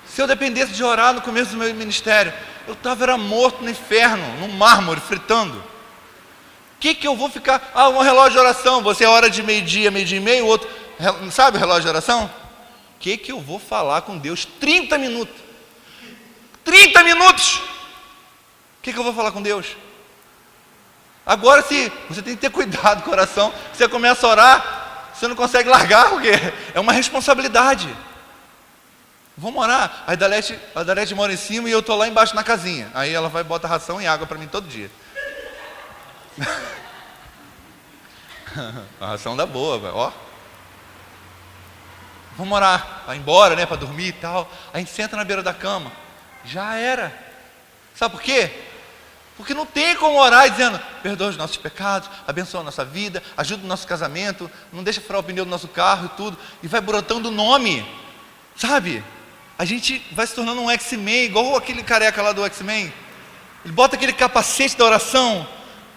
Se eu dependesse de orar no começo do meu ministério, eu estava morto no inferno, no mármore, fritando. O que eu vou ficar? Um relógio de oração, você ora de meio-dia, meio-dia e meio, o outro, sabe o relógio de oração? O que eu vou falar com Deus? 30 minutos. 30 minutos! O que eu vou falar com Deus? Agora, se você tem que ter cuidado com o coração, você começa a orar, você não consegue largar, porque é uma responsabilidade. Vamos orar. A Dalete mora em cima e eu estou lá embaixo na casinha. Aí ela vai e bota ração e água para mim todo dia. A ração dá boa, velho. Vamos orar. Vai embora, para dormir e tal. A gente senta na beira da cama. Já era. Sabe por quê? Porque não tem como orar dizendo, perdoa os nossos pecados, abençoa a nossa vida, ajuda o nosso casamento, não deixa furar o pneu do nosso carro e tudo. E vai brotando o nome, sabe? A gente vai se tornando um X-Men, igual aquele careca lá do X-Men. Ele bota aquele capacete da oração,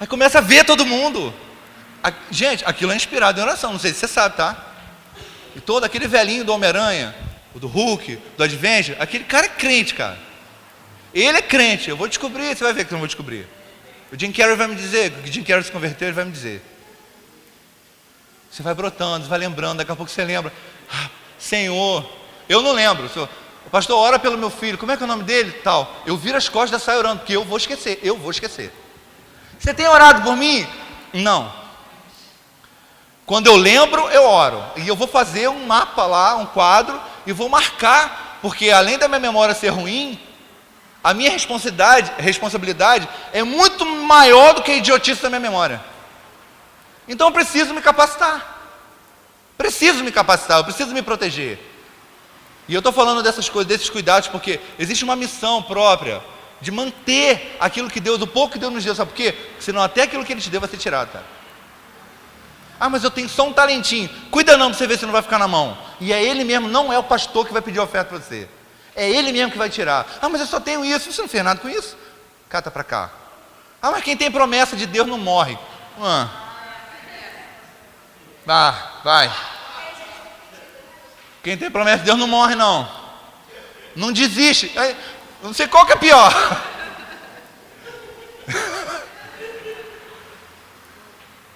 aí começa a ver todo mundo. Gente, aquilo é inspirado em oração, não sei se você sabe, tá? E todo aquele velhinho do Homem-Aranha, o do Hulk, do Adventure, aquele cara é crente, cara. Ele é crente, eu vou descobrir, você vai ver que eu não vou descobrir. O Jim Carrey vai me dizer, que o Jim Carrey se converteu, ele vai me dizer. Você vai brotando, você vai lembrando, daqui a pouco você lembra. Senhor, eu não lembro, senhor, o pastor ora pelo meu filho, como é que é o nome dele? Tal. Eu viro as costas e saio orando, porque eu vou esquecer. Você tem orado por mim? Não. Quando eu lembro, eu oro. E eu vou fazer um mapa lá, um quadro, e vou marcar, porque além da minha memória ser ruim, a minha responsabilidade é muito maior do que a idiotice da minha memória. Então eu preciso me capacitar. Eu preciso me proteger. E eu estou falando dessas coisas, desses cuidados, porque existe uma missão própria de manter aquilo que Deus, o pouco que Deus nos deu, sabe por quê? Senão até aquilo que Ele te deu vai ser tirado, cara. Ah, mas eu tenho só um talentinho. Cuida não, para você ver se não vai ficar na mão. E é Ele mesmo, não é o pastor que vai pedir oferta para você. É Ele mesmo que vai tirar. Ah, mas eu só tenho isso. Você não fez nada com isso? Cata para cá. Ah, mas quem tem promessa de Deus não morre. Vai. Quem tem promessa de Deus não morre, não. Não desiste. Não sei qual que é pior.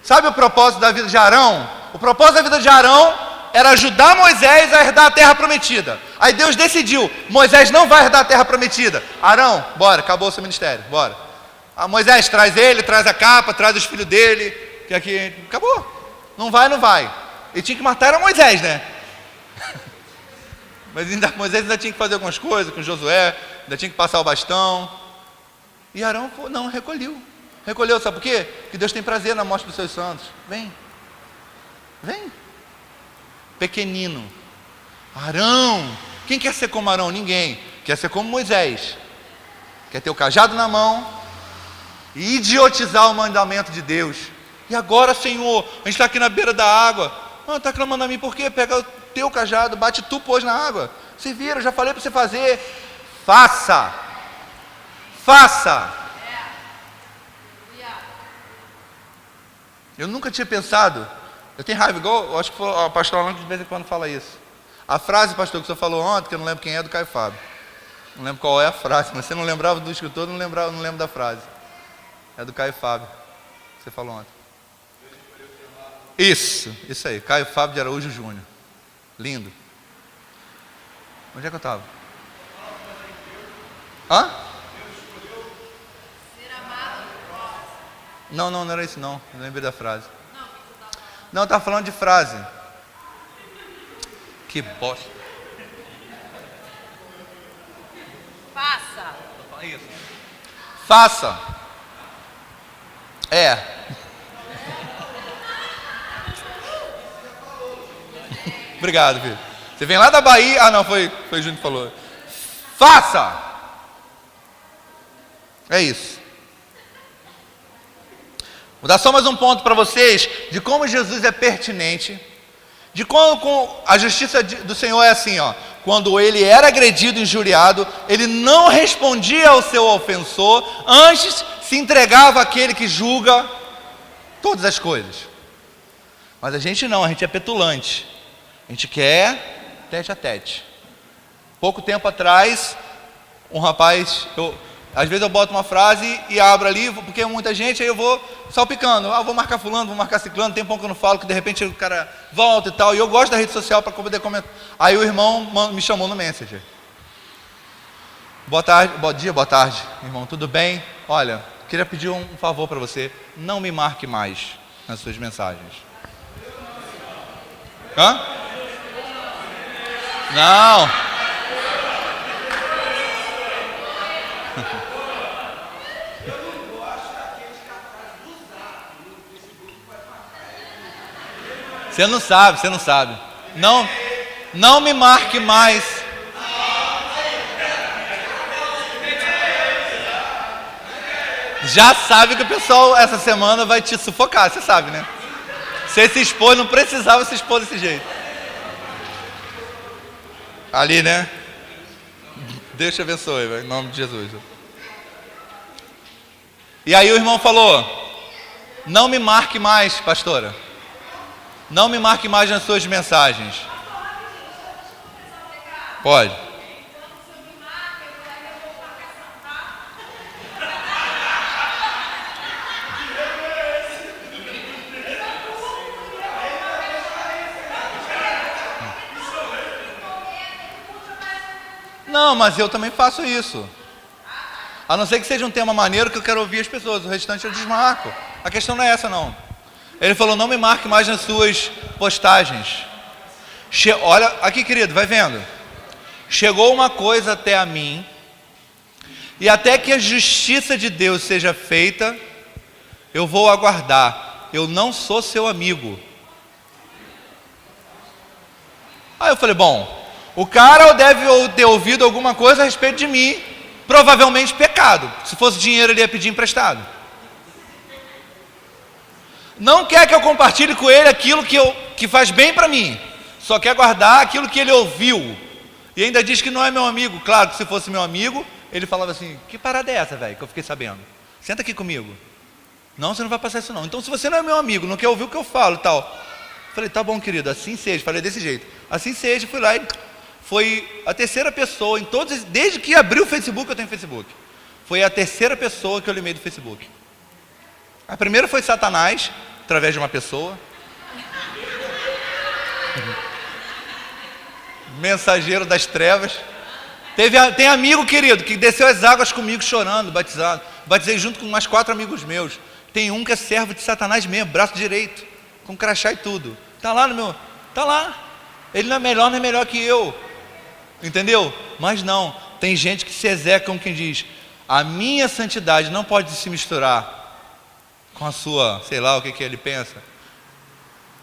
Sabe o propósito da vida de Arão? O propósito da vida de Arão era ajudar Moisés a herdar a terra prometida. Aí Deus decidiu, Moisés não vai herdar a terra prometida. Arão, bora, acabou o seu ministério, bora. Moisés, traz ele, traz a capa, traz os filhos dele, que aqui, acabou. Não vai. Ele tinha que matar era Moisés, né? Mas Moisés ainda tinha que fazer algumas coisas com Josué, ainda tinha que passar o bastão. E Arão, não, recolheu, sabe por quê? Porque Deus tem prazer na morte dos seus santos. Vem. Pequenino. Arão. Quem quer ser como Arão? Ninguém. Quer ser como Moisés. Quer ter o cajado na mão e idiotizar o mandamento de Deus. E agora, Senhor, a gente está aqui na beira da água. Está clamando a mim por quê? Pega o teu cajado, bate tu, pôs na água. Se vira, eu já falei para você fazer. Faça. Eu nunca tinha pensado. Eu tenho raiva, igual, eu acho que o pastor Alan de vez em quando fala isso. A frase, pastor, que você falou ontem, que eu não lembro quem é, do Caio Fábio. Não lembro qual é a frase, mas você não lembrava do escritor, não lembro da frase. É do Caio Fábio, que você falou ontem. Isso aí, Caio Fábio de Araújo Júnior. Lindo. Onde é que eu estava? Não era isso não lembrei da frase. Não, estava falando de frase. Que bosta. Faça. Obrigado, filho. Você vem lá da Bahia. Ah, não, foi o Júnior que falou. Faça. É isso. Vou dar só mais um ponto para vocês de como Jesus é pertinente, de como a justiça do Senhor é assim, ó. Quando ele era agredido, injuriado, ele não respondia ao seu ofensor, antes se entregava àquele que julga todas as coisas. Mas a gente não, a gente é petulante. A gente quer tete a tete. Pouco tempo atrás, um rapaz, às vezes eu boto uma frase e abro ali, porque é muita gente, aí eu vou salpicando. Vou marcar fulano, vou marcar ciclano, tem um pouco que eu não falo, que de repente o cara volta e tal. E eu gosto da rede social para poder comentar. Aí o irmão me chamou no Messenger. Boa tarde, irmão, tudo bem? Olha, queria pedir um favor para você. Não me marque mais nas suas mensagens. Não. Você não sabe. Não me marque mais. Já sabe que o pessoal essa semana vai te sufocar, você sabe, né? Você se expôs, não precisava se expor desse jeito. Ali, né? Deus te abençoe, em nome de Jesus. E aí o irmão falou: não me marque mais, pastora. Não me marque mais nas suas mensagens. Pode. Não, mas eu também faço isso. A não ser que seja um tema maneiro que eu quero ouvir as pessoas. O restante eu desmarco. A questão não é essa, não. Ele falou: não me marque mais nas suas postagens. Olha, aqui, querido, vai vendo. Chegou uma coisa até a mim, e até que a justiça de Deus seja feita, eu vou aguardar. Eu não sou seu amigo. Aí eu falei: bom, o cara deve ter ouvido alguma coisa a respeito de mim, provavelmente pecado. Se fosse dinheiro, ele ia pedir emprestado. Não quer que eu compartilhe com ele aquilo que faz bem para mim, só quer guardar aquilo que ele ouviu. E ainda diz que não é meu amigo. Claro que se fosse meu amigo, ele falava assim: que parada é essa, velho, que eu fiquei sabendo? Senta aqui comigo. Não, você não vai passar isso não. Então, se você não é meu amigo, não quer ouvir o que eu falo e tal. Falei: tá bom, querido, assim seja. Falei desse jeito: assim seja. Fui lá e foi a terceira pessoa em todos, desde que abri o Facebook, eu tenho Facebook. Foi a terceira pessoa que eu limei do Facebook. A primeira foi Satanás, através de uma pessoa. Mensageiro das trevas. Tem amigo, querido, que desceu as águas comigo chorando, batizado. Batizei junto com mais 4 amigos meus. Tem um que é servo de Satanás mesmo, braço direito, com crachá e tudo. Tá lá no meu. Tá lá. Ele não é melhor que eu. Entendeu? Mas não. Tem gente que se execa como quem diz: a minha santidade não pode se misturar com a sua, sei lá o que ele pensa.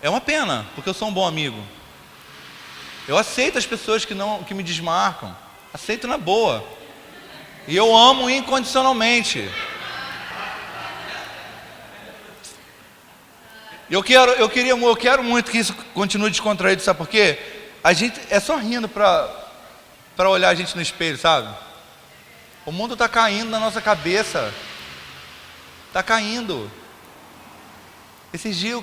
É uma pena, porque eu sou um bom amigo. Eu aceito as pessoas que me desmarcam. Aceito na boa. E eu amo incondicionalmente. Eu quero muito que isso continue descontraído, sabe por quê? A gente é só rindo para olhar a gente no espelho, sabe? O mundo está caindo na nossa cabeça. Está caindo. Esses dias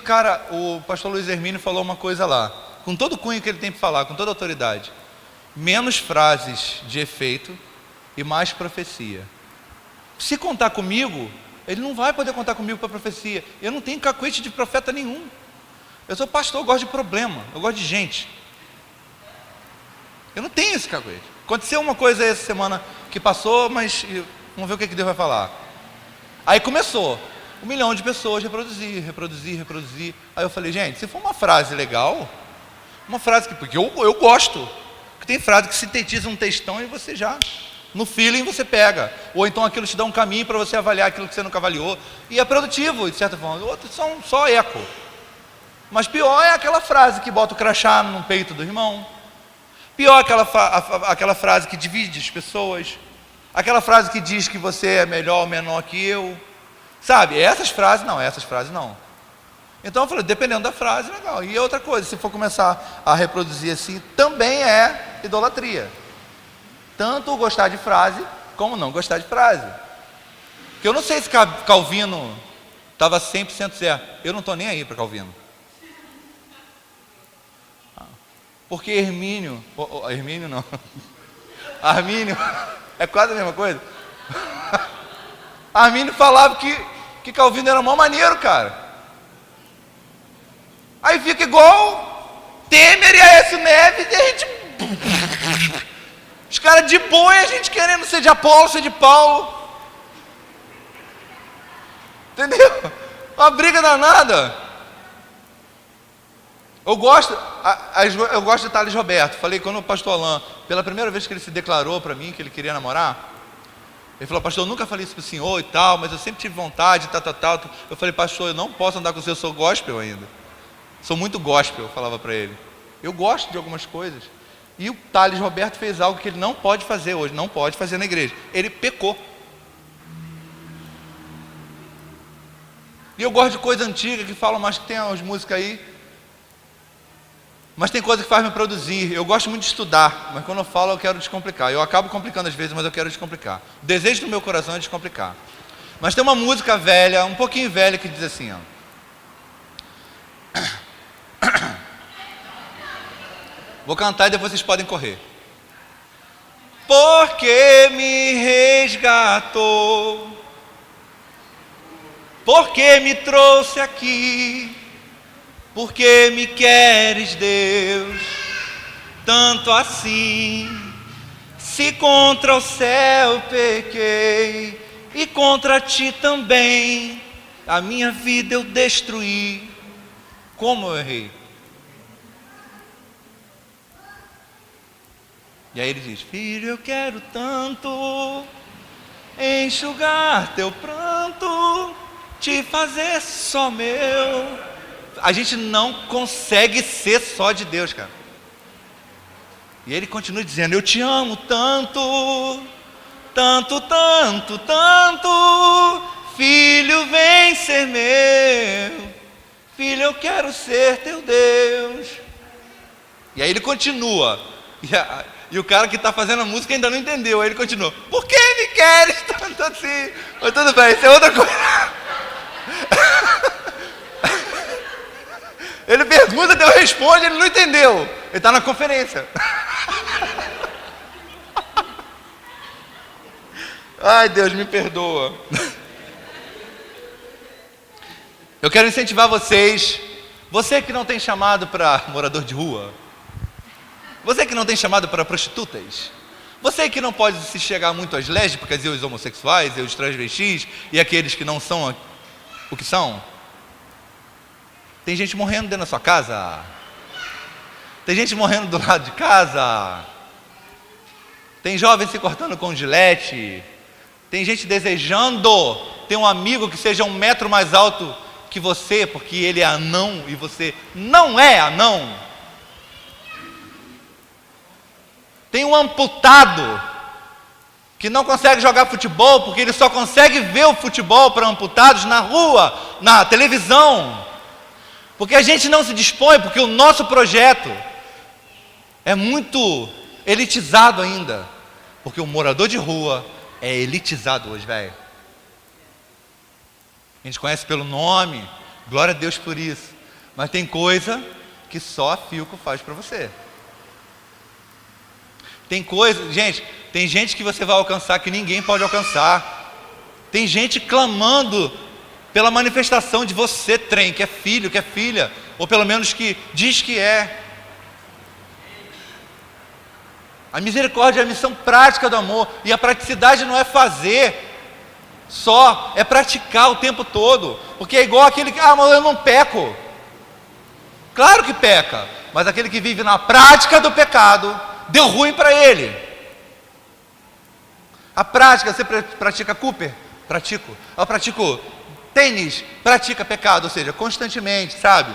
o pastor Luiz Hermínio falou uma coisa lá, com todo o cunho que ele tem para falar, com toda a autoridade: menos frases de efeito e mais profecia. Se contar comigo, ele não vai poder contar comigo para profecia. Eu não tenho cacuete de profeta nenhum. Eu sou pastor, eu gosto de problema, eu gosto de gente. Eu não tenho esse cacuete. Aconteceu uma coisa essa semana que passou, mas vamos ver o que Deus vai falar. Aí começou 1 milhão de pessoas reproduzir. Aí eu falei: gente, se for uma frase legal, uma frase porque eu gosto, que tem frase que sintetiza um textão e você já, no feeling você pega, ou então aquilo te dá um caminho para você avaliar aquilo que você nunca avaliou, e é produtivo de certa forma. Outros são só eco. Mas pior é aquela frase que bota o crachá no peito do irmão. Pior aquela frase que divide as pessoas. Aquela frase que diz que você é melhor ou menor que eu. Sabe, essas frases não. Então eu falei: dependendo da frase, legal. E outra coisa, se for começar a reproduzir assim, também é idolatria. Tanto gostar de frase, como não gostar de frase. Porque eu não sei se Calvino estava 100% certo. Eu não estou nem aí para Calvino. Porque Hermínio não. Armínio, é quase a mesma coisa. Armínio falava que Calvino era mó maneiro, cara. Aí fica igual Temer e Aécio Neves, e a gente... Os caras de boa e a gente querendo ser de Apolo, ser de Paulo. Entendeu? Uma briga danada. Eu gosto de Thales Roberto. Falei quando o pastor Alain, pela primeira vez que ele se declarou para mim que ele queria namorar, ele falou: pastor, eu nunca falei isso para o senhor e tal, mas eu sempre tive vontade, tal. Eu falei: pastor, eu não posso andar com o senhor, eu sou gospel ainda. Sou muito gospel, eu falava para ele. Eu gosto de algumas coisas. E o Thales Roberto fez algo que ele não pode fazer hoje, não pode fazer na igreja. Ele pecou. E eu gosto de coisa antiga que falam mais que tem as músicas aí. Mas tem coisa que faz me produzir. Eu gosto muito de estudar, mas quando eu falo eu quero descomplicar. Eu acabo complicando às vezes, mas eu quero descomplicar. O desejo do meu coração é descomplicar. Mas tem uma música velha, um pouquinho velha, que diz assim, ó. Vou cantar e depois vocês podem correr. Porque me resgatou, porque me trouxe aqui, porque me queres, Deus, tanto assim. Se contra o céu pequei e contra ti também, a minha vida eu destruí. Como eu errei? E aí ele diz: filho, eu quero tanto enxugar teu pranto, te fazer só meu. A gente não consegue ser só de Deus, cara. E ele continua dizendo: eu te amo tanto, tanto, tanto, tanto, filho, vem ser meu, filho, eu quero ser teu Deus. E aí ele continua, e o cara que está fazendo a música ainda não entendeu. Aí ele continua: por que me queres tanto assim? Mas tudo bem, isso é outra coisa. Ele pergunta, Deus responde, ele não entendeu. Ele está na conferência. Ai, Deus, me perdoa. Eu quero incentivar vocês. Você que não tem chamado para morador de rua, você que não tem chamado para prostitutas, você que não pode se chegar muito às lésbicas e aos homossexuais e aos transvestis e aqueles que não são o que são. Tem gente morrendo dentro da sua casa. Tem gente morrendo do lado de casa. Tem jovens se cortando com gilete. Tem gente desejando ter um amigo que seja 1 metro mais alto que você, porque ele é anão e você não é anão. Tem um amputado que não consegue jogar futebol porque ele só consegue ver o futebol para amputados na rua, na televisão. Porque a gente não se dispõe, porque o nosso projeto é muito elitizado ainda. Porque o morador de rua é elitizado hoje, velho. A gente conhece pelo nome, glória a Deus por isso. Mas tem coisa que só a Filco faz para você. Tem coisa, gente, tem gente que você vai alcançar que ninguém pode alcançar. Tem gente clamando pela manifestação de você, trem, que é filho, que é filha, ou pelo menos que diz que é. A misericórdia é a missão prática do amor, e a praticidade não é fazer só, é praticar o tempo todo, porque é igual aquele que, mas eu não peco. Claro que peca, mas aquele que vive na prática do pecado, deu ruim para ele. A prática, você pratica Cooper? Pratico. Eu pratico tênis, pratica pecado, ou seja, constantemente, sabe?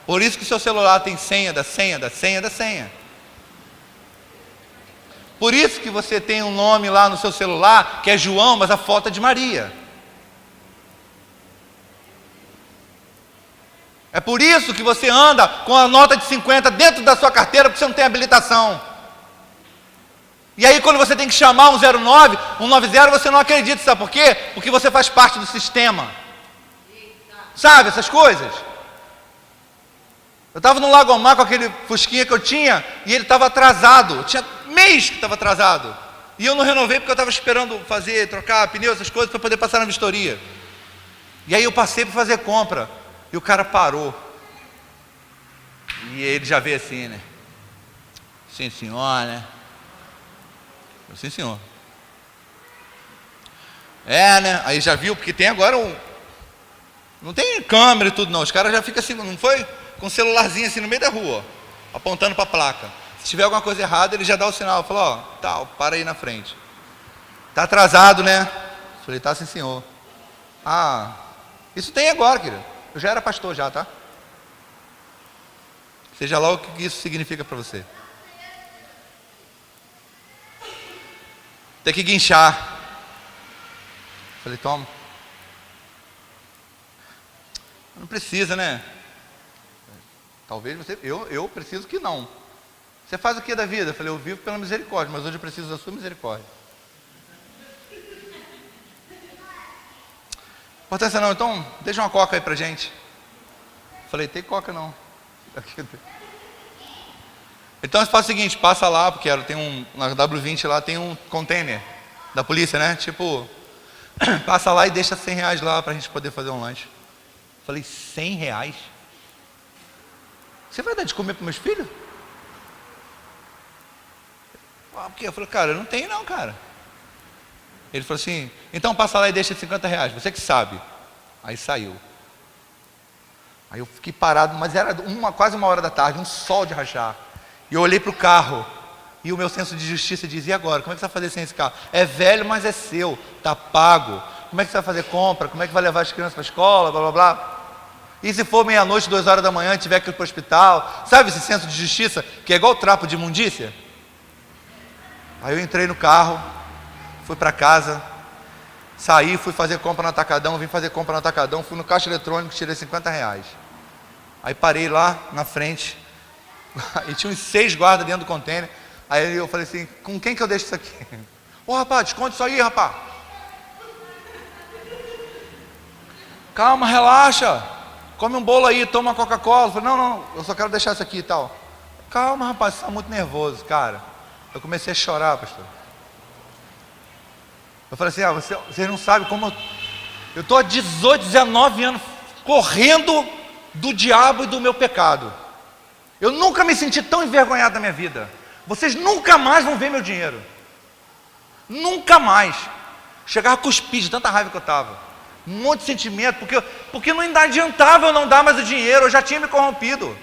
Por isso que seu celular tem senha da senha da senha da senha. Por isso que você tem um nome lá no seu celular que é João, mas a foto é de Maria. É por isso que você anda com a nota de 50 dentro da sua carteira, porque você não tem habilitação. E aí quando você tem que chamar um 09, um 90, você não acredita, sabe por quê? Porque você faz parte do sistema. Sabe essas coisas? Eu estava no Lagomar com aquele fusquinha que eu tinha, e ele estava atrasado, tinha mês que estava atrasado, e eu não renovei porque eu estava esperando trocar pneu, essas coisas, para poder passar na vistoria. E aí eu passei para fazer compra, e o cara parou, e ele já veio assim, né? Sim senhor, né? Eu, sim senhor. É, né? Aí já viu, porque tem agora não tem câmera e tudo não, os caras já ficam assim, não foi? Com um celularzinho assim no meio da rua, ó, apontando para a placa. Se tiver alguma coisa errada, ele já dá o sinal, fala, ó, tal, para aí na frente. Tá atrasado, né? Falei, tá sim senhor. Ah, isso tem agora, querido. Eu já era pastor já, tá? Seja lá o que isso significa para você. Tem que guinchar. Falei, toma. Não precisa, né? Talvez você... Eu preciso que não. Você faz o que da vida? Eu falei, eu vivo pela misericórdia, mas hoje eu preciso da sua misericórdia. Importância não, então deixa uma coca aí pra gente. Eu falei, tem coca não. Então você faz o seguinte, passa lá, porque tem na W20 lá tem um container da polícia, né? Tipo, passa lá e deixa R$100 lá pra gente poder fazer um lanche. Eu falei, R$100? Você vai dar de comer pros meus filhos? Por quê? Eu falei, cara, eu não tenho não, cara. Ele falou assim, então passa lá e deixa R$50, você que sabe. Aí saiu. Aí eu fiquei parado, mas era quase 1 hora da tarde, um sol de rachar. E eu olhei para o carro, e o meu senso de justiça dizia, e agora? Como é que você vai fazer sem esse carro? É velho, mas é seu, está pago. Como é que você vai fazer compra? Como é que vai levar as crianças para a escola? Blá, blá, blá. E se for meia-noite, 2 horas da manhã, tiver que ir para o hospital? Sabe esse senso de justiça, que é igual trapo de imundícia? Aí eu entrei no carro, fui para casa, saí, fui fazer compra no Atacadão, vim fazer compra no Atacadão, fui no caixa eletrônico, tirei R$50. Aí parei lá na frente, e tinha uns 6 guardas dentro do container. Aí eu falei assim, com quem que eu deixo isso aqui? Ô rapaz, desconta isso aí, rapaz. Calma, relaxa. Come um bolo aí, toma uma Coca-Cola. Eu falei, não, eu só quero deixar isso aqui e tal. Calma, rapaz, você está muito nervoso, cara. Eu comecei a chorar, pastor. Eu falei assim, vocês não sabem como eu estou há 18, 19 anos correndo do diabo e do meu pecado. Eu nunca me senti tão envergonhado na minha vida. Vocês nunca mais vão ver meu dinheiro. Nunca mais. Chegava a cuspir de tanta raiva que eu estava. Um monte de sentimento, porque não adiantava eu não dar mais o dinheiro, eu já tinha me corrompido.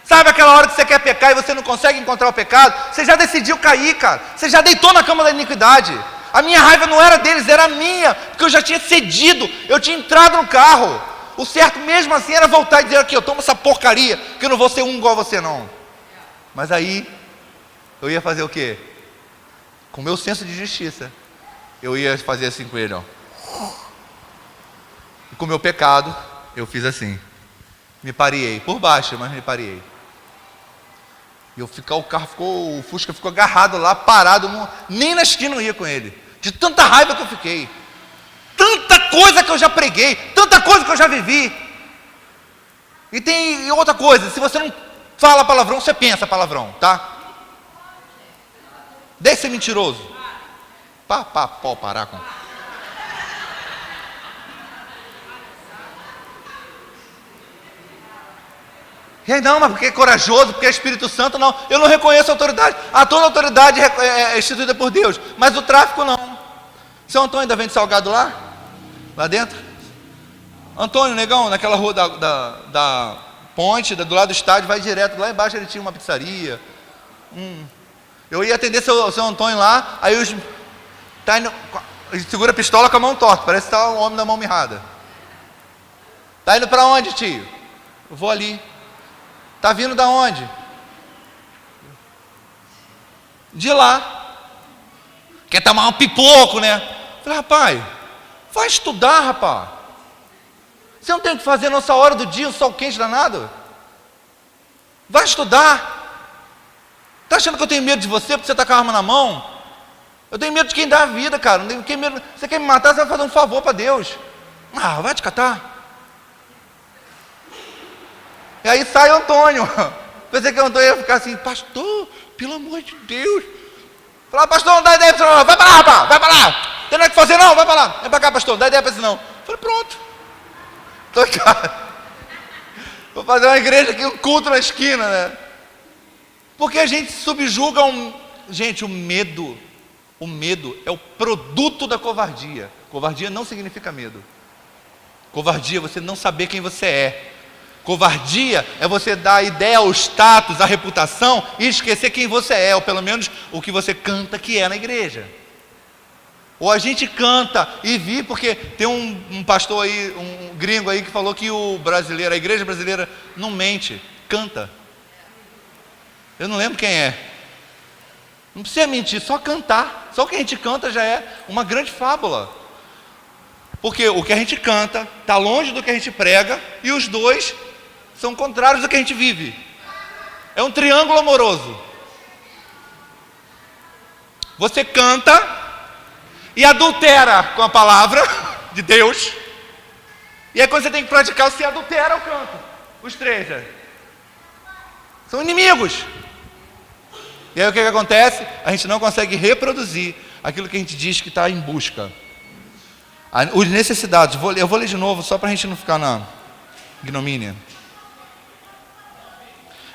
Sabe aquela hora que você quer pecar e você não consegue encontrar o pecado? Você já decidiu cair, cara. Você já deitou na cama da iniquidade. A minha raiva não era deles, era minha, porque eu já tinha cedido, eu tinha entrado no carro. O certo mesmo assim era voltar e dizer aqui, eu tomo essa porcaria, que eu não vou ser um igual a você não. Mas aí, eu ia fazer o quê? Com o meu senso de justiça, eu ia fazer assim com ele, ó. E com o meu pecado, eu fiz assim. Me pareei, por baixo, mas me pareei. E o Fusca ficou agarrado lá, parado, nem na esquina eu ia com ele. De tanta raiva que eu fiquei. Tanta coisa que eu já preguei, tanta coisa que eu já vivi. E tem outra coisa, se você não fala palavrão, você pensa palavrão, tá? Deixa de ser mentiroso. Parar com... E aí, não, mas porque é corajoso, porque é Espírito Santo, não. Eu não reconheço a autoridade. Toda autoridade é instituída por Deus, mas o tráfico não. Seu Antônio ainda vende salgado lá? Lá dentro? Antônio, negão, naquela rua da ponte, do lado do estádio, vai direto. Lá embaixo ele tinha uma pizzaria. Eu ia atender seu Antônio lá, aí ele segura a pistola com a mão torta, parece que está o homem da mão mirrada. Tá indo para onde, tio? Eu vou ali. Tá vindo da onde? De lá. Quer tomar um pipoco, né? Falei, rapaz, vai estudar, rapaz. Você não tem o que fazer nessa hora do dia, o sol quente danado? Vai estudar. Tá achando que eu tenho medo de você porque você está com a arma na mão? Eu tenho medo de quem dá a vida, cara. Não tenho medo. Você quer me matar, você vai fazer um favor para Deus. Vai te catar. E aí sai o Antônio. Pensei que o Antônio ia ficar assim, pastor, pelo amor de Deus. Falar, pastor, não dá ideia para você não. Vai para lá, rapaz, vai para lá. Tem nada que fazer não, vai para lá. Vem para cá, pastor, não dá ideia para você não. Falei, pronto. Tô em casa. Vou fazer uma igreja aqui, um culto na esquina, né? Porque a gente subjuga Gente, o medo é o produto da covardia. Covardia não significa medo. Covardia é você não saber quem você é. Covardia é você dar a ideia, o status, a reputação e esquecer quem você é, ou pelo menos o que você canta que é na igreja. Ou a gente canta e vive, porque tem um pastor aí, um gringo aí que falou que a igreja brasileira não mente, canta. Eu não lembro quem é. Não precisa mentir, só cantar. Só o que a gente canta já é uma grande fábula. Porque o que a gente canta está longe do que a gente prega, e os dois são contrários do que a gente vive. É um triângulo amoroso. Você canta e adultera com a palavra de Deus, e aí quando você tem que praticar, você adultera o canto. Os três são inimigos. E aí o que acontece? A gente não consegue reproduzir aquilo que a gente diz que está em busca. As necessidades, eu vou ler de novo só para a gente não ficar na ignomínia.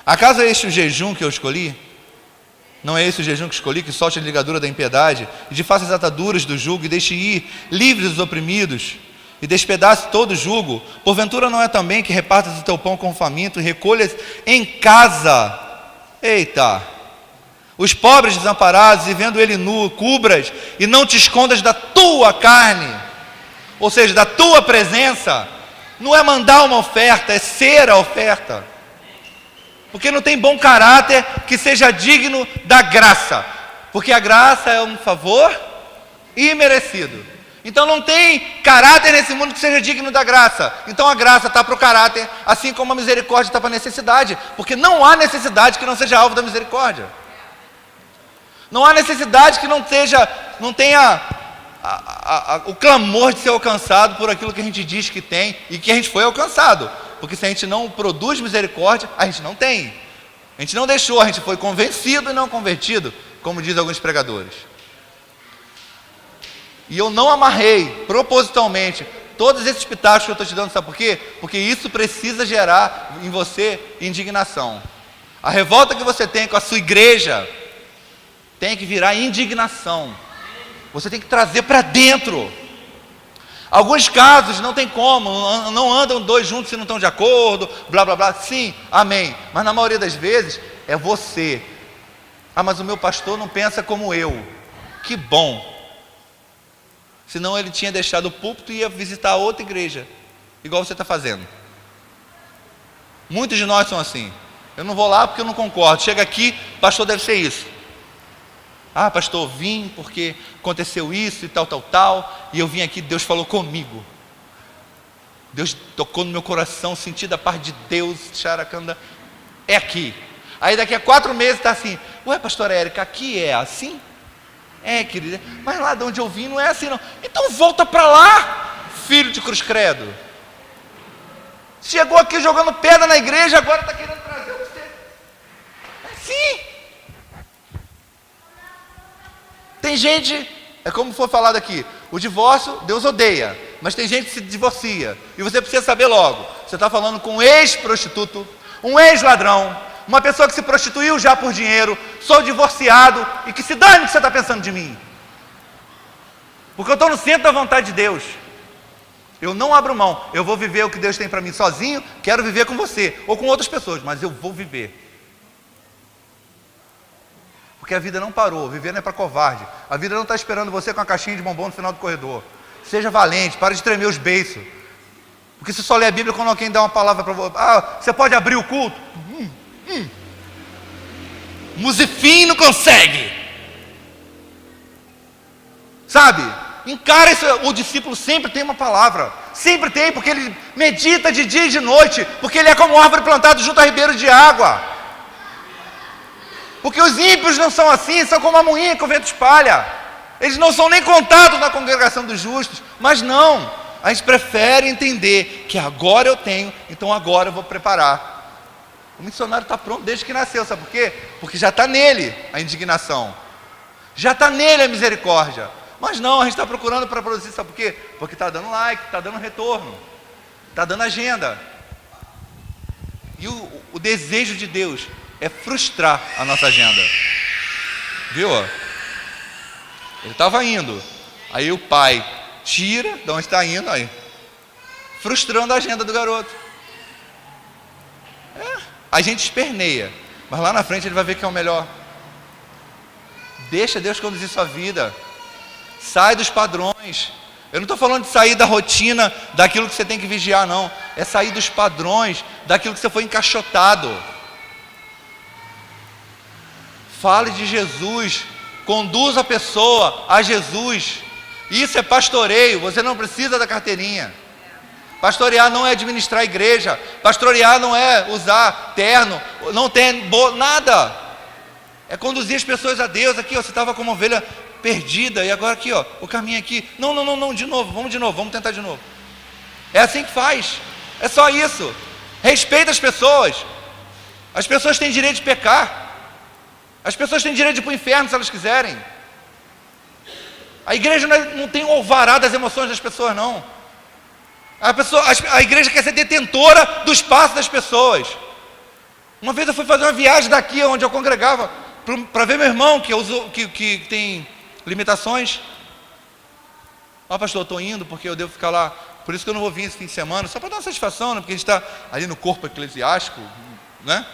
Acaso é este o jejum que eu escolhi? Não é esse o jejum que escolhi, que solte a ligadura da impiedade, e de faça as ataduras do jugo, e deixe ir livres os oprimidos, e despedace todo o jugo? Porventura não é também que repartas o teu pão com o faminto, e recolhas em casa, os pobres desamparados, e vendo ele nu, cubras, e não te escondas da tua carne, ou seja, da tua presença? Não é mandar uma oferta, é ser a oferta. Porque não tem bom caráter que seja digno da graça. Porque a graça é um favor imerecido. Então não tem caráter nesse mundo que seja digno da graça. Então a graça está para o caráter, assim como a misericórdia está para a necessidade. Porque não há necessidade que não seja alvo da misericórdia. Não há necessidade que não tenha o clamor de ser alcançado por aquilo que a gente diz que tem e que a gente foi alcançado. Porque se a gente não produz misericórdia, a gente não tem. A gente não deixou, a gente foi convencido e não convertido, como dizem alguns pregadores. E eu não amarrei propositalmente todos esses pitacos que eu estou te dando, sabe por quê? Porque isso precisa gerar em você indignação. A revolta que você tem com a sua igreja tem que virar indignação. Você tem que trazer para dentro. Alguns casos não tem como, não andam dois juntos se não estão de acordo, blá blá blá, sim, amém. Mas na maioria das vezes é você. Ah, mas o meu pastor não pensa como eu. Que bom. Senão ele tinha deixado o púlpito e ia visitar outra igreja, igual você está fazendo. Muitos de nós são assim. Eu não vou lá porque eu não concordo. Chega aqui, pastor deve ser isso. Ah, pastor, vim porque aconteceu isso e tal, e eu vim aqui, Deus falou comigo. Deus tocou no meu coração, senti da parte de Deus, Xaracanda, é aqui. Aí daqui a 4 meses está assim, ué, pastora Érica, aqui é assim? É, querida, mas lá de onde eu vim não é assim não. Então volta para lá, filho de cruz credo. Chegou aqui jogando pedra na igreja, agora está querendo trazer você. É assim. Tem gente, é como foi falado aqui, o divórcio Deus odeia, mas tem gente que se divorcia, e você precisa saber logo, você está falando com um ex-prostituto, um ex-ladrão, uma pessoa que se prostituiu já por dinheiro, sou divorciado, e que se dane o que você está pensando de mim, porque eu estou no centro da vontade de Deus, eu não abro mão, eu vou viver o que Deus tem para mim sozinho, quero viver com você, ou com outras pessoas, mas eu vou viver. Porque a vida não parou, viver não é para covarde. A vida não está esperando você com a caixinha de bombom no final do corredor. Seja valente, para de tremer os beiços. Porque você só lê a Bíblia quando alguém dá uma palavra para você. Ah, você pode abrir o culto? Musifim não consegue. Sabe? Encara isso, o discípulo sempre tem uma palavra. Sempre tem, porque ele medita de dia e de noite. Porque ele é como árvore plantada junto a ribeiro de água. Porque os ímpios não são assim, são como a moinha que o vento espalha. Eles não são nem contados na congregação dos justos. Mas não, a gente prefere entender que agora eu tenho, então agora eu vou preparar. O missionário está pronto desde que nasceu, sabe por quê? Porque já está nele a indignação. Já está nele a misericórdia. Mas não, a gente está procurando para produzir, sabe por quê? Porque está dando like, está dando retorno, está dando agenda. E o desejo de Deus é frustrar a nossa agenda. Viu? Ele estava indo. Aí o pai tira de onde está indo, aí, frustrando a agenda do garoto. A gente esperneia, mas lá na frente ele vai ver que é o melhor. Deixa Deus conduzir sua vida. Sai dos padrões. Eu não estou falando de sair da rotina, daquilo que você tem que vigiar, não. É sair dos padrões, daquilo que você foi encaixotado. Fale de Jesus, conduza a pessoa a Jesus, Isso é pastoreio, você não precisa da carteirinha. Pastorear não é administrar a igreja, pastorear não é usar terno, não tem nada. É conduzir as pessoas a Deus. Aqui, ó, você estava como ovelha perdida, e agora aqui, ó, o caminho aqui. Não, de novo, vamos tentar de novo. É assim que faz, é só isso. Respeita as pessoas. As pessoas têm direito de pecar. As pessoas têm direito de ir para o inferno se elas quiserem. A igreja não tem o alvará das emoções das pessoas, não. A igreja quer ser detentora do espaço das pessoas. Uma vez eu fui fazer uma viagem daqui, onde eu congregava, para ver meu irmão, que tem limitações. Ó, pastor, eu estou indo porque eu devo ficar lá. Por isso que eu não vou vir esse fim de semana, só para dar uma satisfação, né? Porque a gente está ali no corpo eclesiástico, né?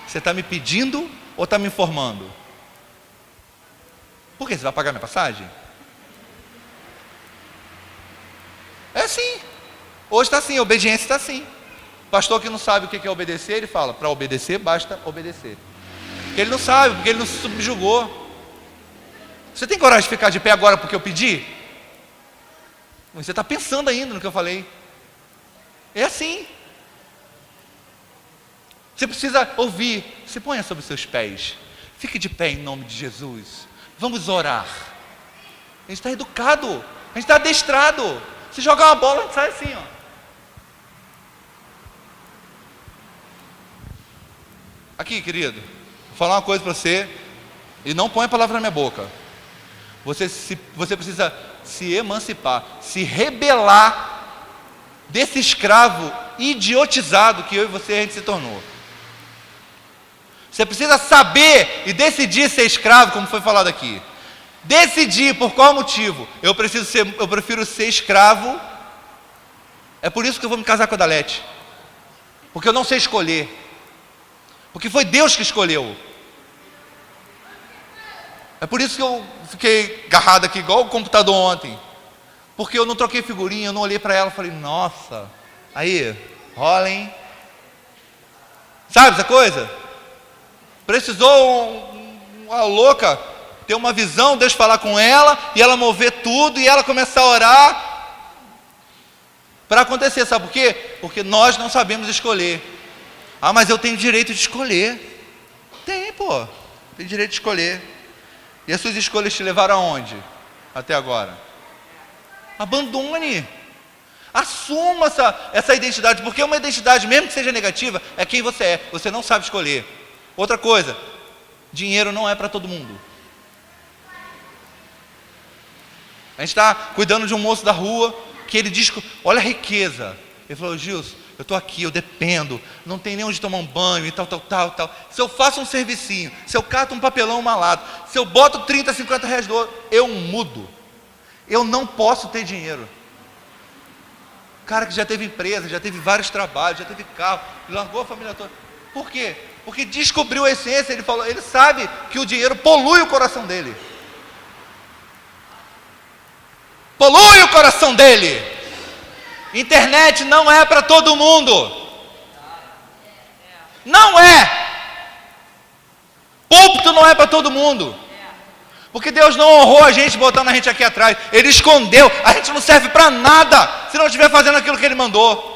Você está me pedindo ou está me informando? Por quê? Você vai pagar minha passagem? É assim. Hoje está assim, a obediência está assim. Pastor que não sabe o que é obedecer, ele fala, para obedecer basta obedecer. Porque ele não sabe, porque ele não se subjugou. Você tem coragem de ficar de pé agora porque eu pedi? Você está pensando ainda no que eu falei. É assim. Você precisa ouvir. Se ponha sobre os seus pés. Fique de pé em nome de Jesus. Vamos orar. A gente está educado. A gente está adestrado. Se jogar uma bola, a gente sai assim, ó. Aqui, querido, vou falar uma coisa para você. E não põe a palavra na minha boca. Você precisa se emancipar, se rebelar desse escravo idiotizado que eu e você a gente se tornou. Você precisa saber e decidir ser escravo, como foi falado aqui. Decidir por qual motivo. Eu prefiro ser escravo. É por isso que eu vou me casar com a Dalete. Porque eu não sei escolher. Porque foi Deus que escolheu. É por isso que eu fiquei agarrado aqui, igual o computador ontem. Porque eu não troquei figurinha, eu não olhei para ela e falei, nossa, aí, rola, hein? Sabe essa coisa? Precisou uma louca ter uma visão, Deus falar com ela, e ela mover tudo, e ela começar a orar, para acontecer, sabe por quê? Porque nós não sabemos escolher. Ah, mas eu tenho direito de escolher. Tem, pô, tem direito de escolher. E as suas escolhas te levaram aonde? Até agora? Abandone. Assuma essa identidade, porque uma identidade, mesmo que seja negativa, é quem você é. Você não sabe escolher. Outra coisa, dinheiro não é para todo mundo. A gente está cuidando de um moço da rua, que ele diz, olha a riqueza. Ele falou, Gilson, eu estou aqui, eu dependo, não tem nem onde tomar um banho e tal. Se eu faço um servicinho, se eu cato um papelão malado, se eu boto 30, 50 reais do outro, eu mudo. Eu não posso ter dinheiro. Cara que já teve empresa, já teve vários trabalhos, já teve carro, largou a família toda. Por quê? Porque descobriu a essência, ele sabe que o dinheiro polui o coração dele. Polui o coração dele. Internet não é para todo mundo. Não é. Púlpito não é para todo mundo. Porque Deus não honrou a gente botando a gente aqui atrás. Ele escondeu. A gente não serve para nada se não estiver fazendo aquilo que Ele mandou.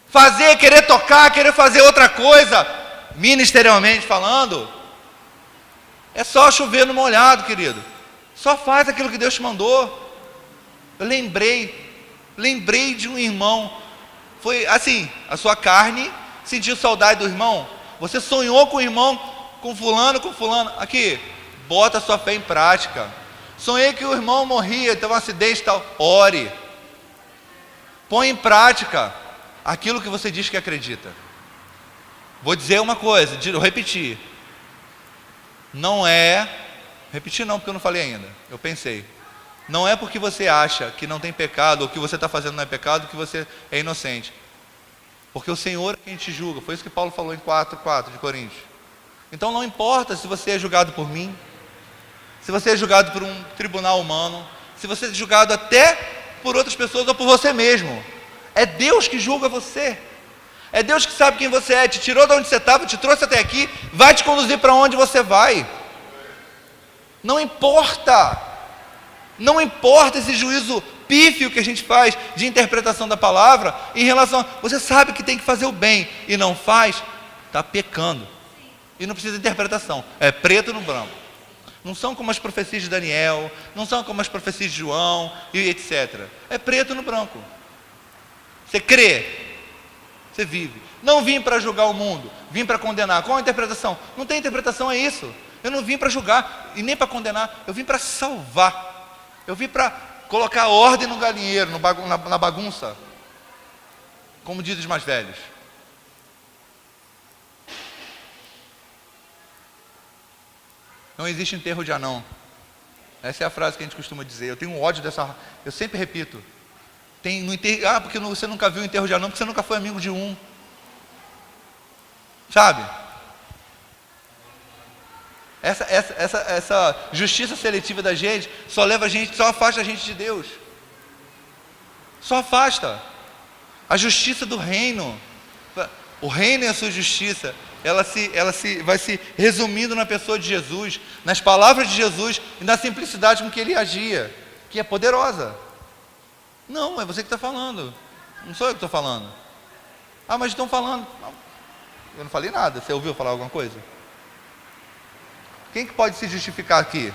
Fazer, querer tocar, querer fazer outra coisa, ministerialmente falando, é só chover no molhado, querido. Só faz aquilo que Deus te mandou. Eu lembrei de um irmão. Foi assim, a sua carne sentiu saudade do irmão. Você sonhou com o irmão, com fulano. Aqui, bota a sua fé em prática. Sonhei que o irmão morria, teve um acidente e tal. Ore. Põe em prática aquilo que você diz que acredita. Vou dizer uma coisa, vou repetir. Não é... Repetir não, porque eu não falei ainda. Eu pensei. Não é porque você acha que não tem pecado, ou que você está fazendo não é pecado, que você é inocente. Porque o Senhor é quem te julga. Foi isso que Paulo falou em 4:4 de Coríntios. Então não importa se você é julgado por mim, se você é julgado por um tribunal humano, se você é julgado até por outras pessoas ou por você mesmo. É Deus que julga você. É Deus que sabe quem você é, te tirou de onde você estava, te trouxe até aqui, vai te conduzir para onde você vai. Não importa. Não importa esse juízo pífio que a gente faz de interpretação da palavra em relação a, você sabe que tem que fazer o bem e não faz, está pecando. E não precisa de interpretação, é preto no branco. Não são como as profecias de Daniel, não são como as profecias de João e etc. É preto no branco. Você crê, você vive. Não vim para julgar o mundo, vim para condenar. Qual a interpretação? Não tem interpretação, é isso. Eu não vim para julgar e nem para condenar, eu vim para salvar. Eu vim para colocar ordem no galinheiro, na bagunça, como dizem os mais velhos. Não existe enterro de anão. Essa é a frase que a gente costuma dizer. Eu tenho ódio dessa. Eu sempre repito. Tem no enterro. Porque você nunca viu o enterro de anão, porque você nunca foi amigo de um. Sabe? Essa justiça seletiva da gente só leva a gente, só afasta a gente de Deus. Só afasta. A justiça do reino. O reino e a sua justiça, vai se resumindo na pessoa de Jesus, nas palavras de Jesus e na simplicidade com que ele agia, que é poderosa. Não, é você que está falando, não sou eu que estou falando. Mas estão falando. Não, eu não falei nada, você ouviu falar alguma coisa? Quem que pode se justificar aqui?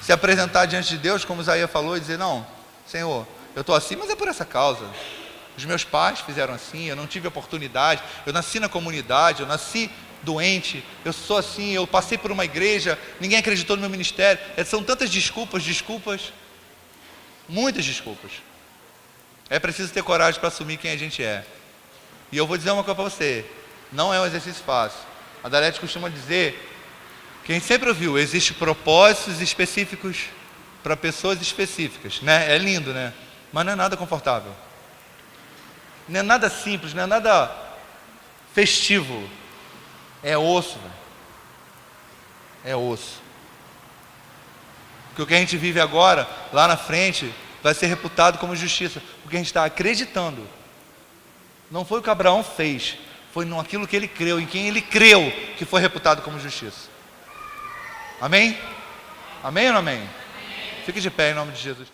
Se apresentar diante de Deus, como Isaías falou, e dizer, não, Senhor, eu estou assim, mas é por essa causa. Os meus pais fizeram assim, eu não tive oportunidade, eu nasci na comunidade, eu nasci doente, eu sou assim, eu passei por uma igreja, ninguém acreditou no meu ministério. São tantas desculpas, muitas desculpas. É preciso ter coragem para assumir quem a gente é. E eu vou dizer uma coisa para você, não é um exercício fácil. A Dalete costuma dizer, quem sempre ouviu, existem propósitos específicos para pessoas específicas, né? É lindo, né? Mas não é nada confortável. Não é nada simples, não é nada festivo. É osso, velho. É osso. Porque o que a gente vive agora, lá na frente, vai ser reputado como justiça. Porque a gente está acreditando. Não foi o que Abraão fez, foi naquilo que ele creu, em quem ele creu, que foi reputado como justiça. Amém? Amém ou não amém? Fique de pé em nome de Jesus.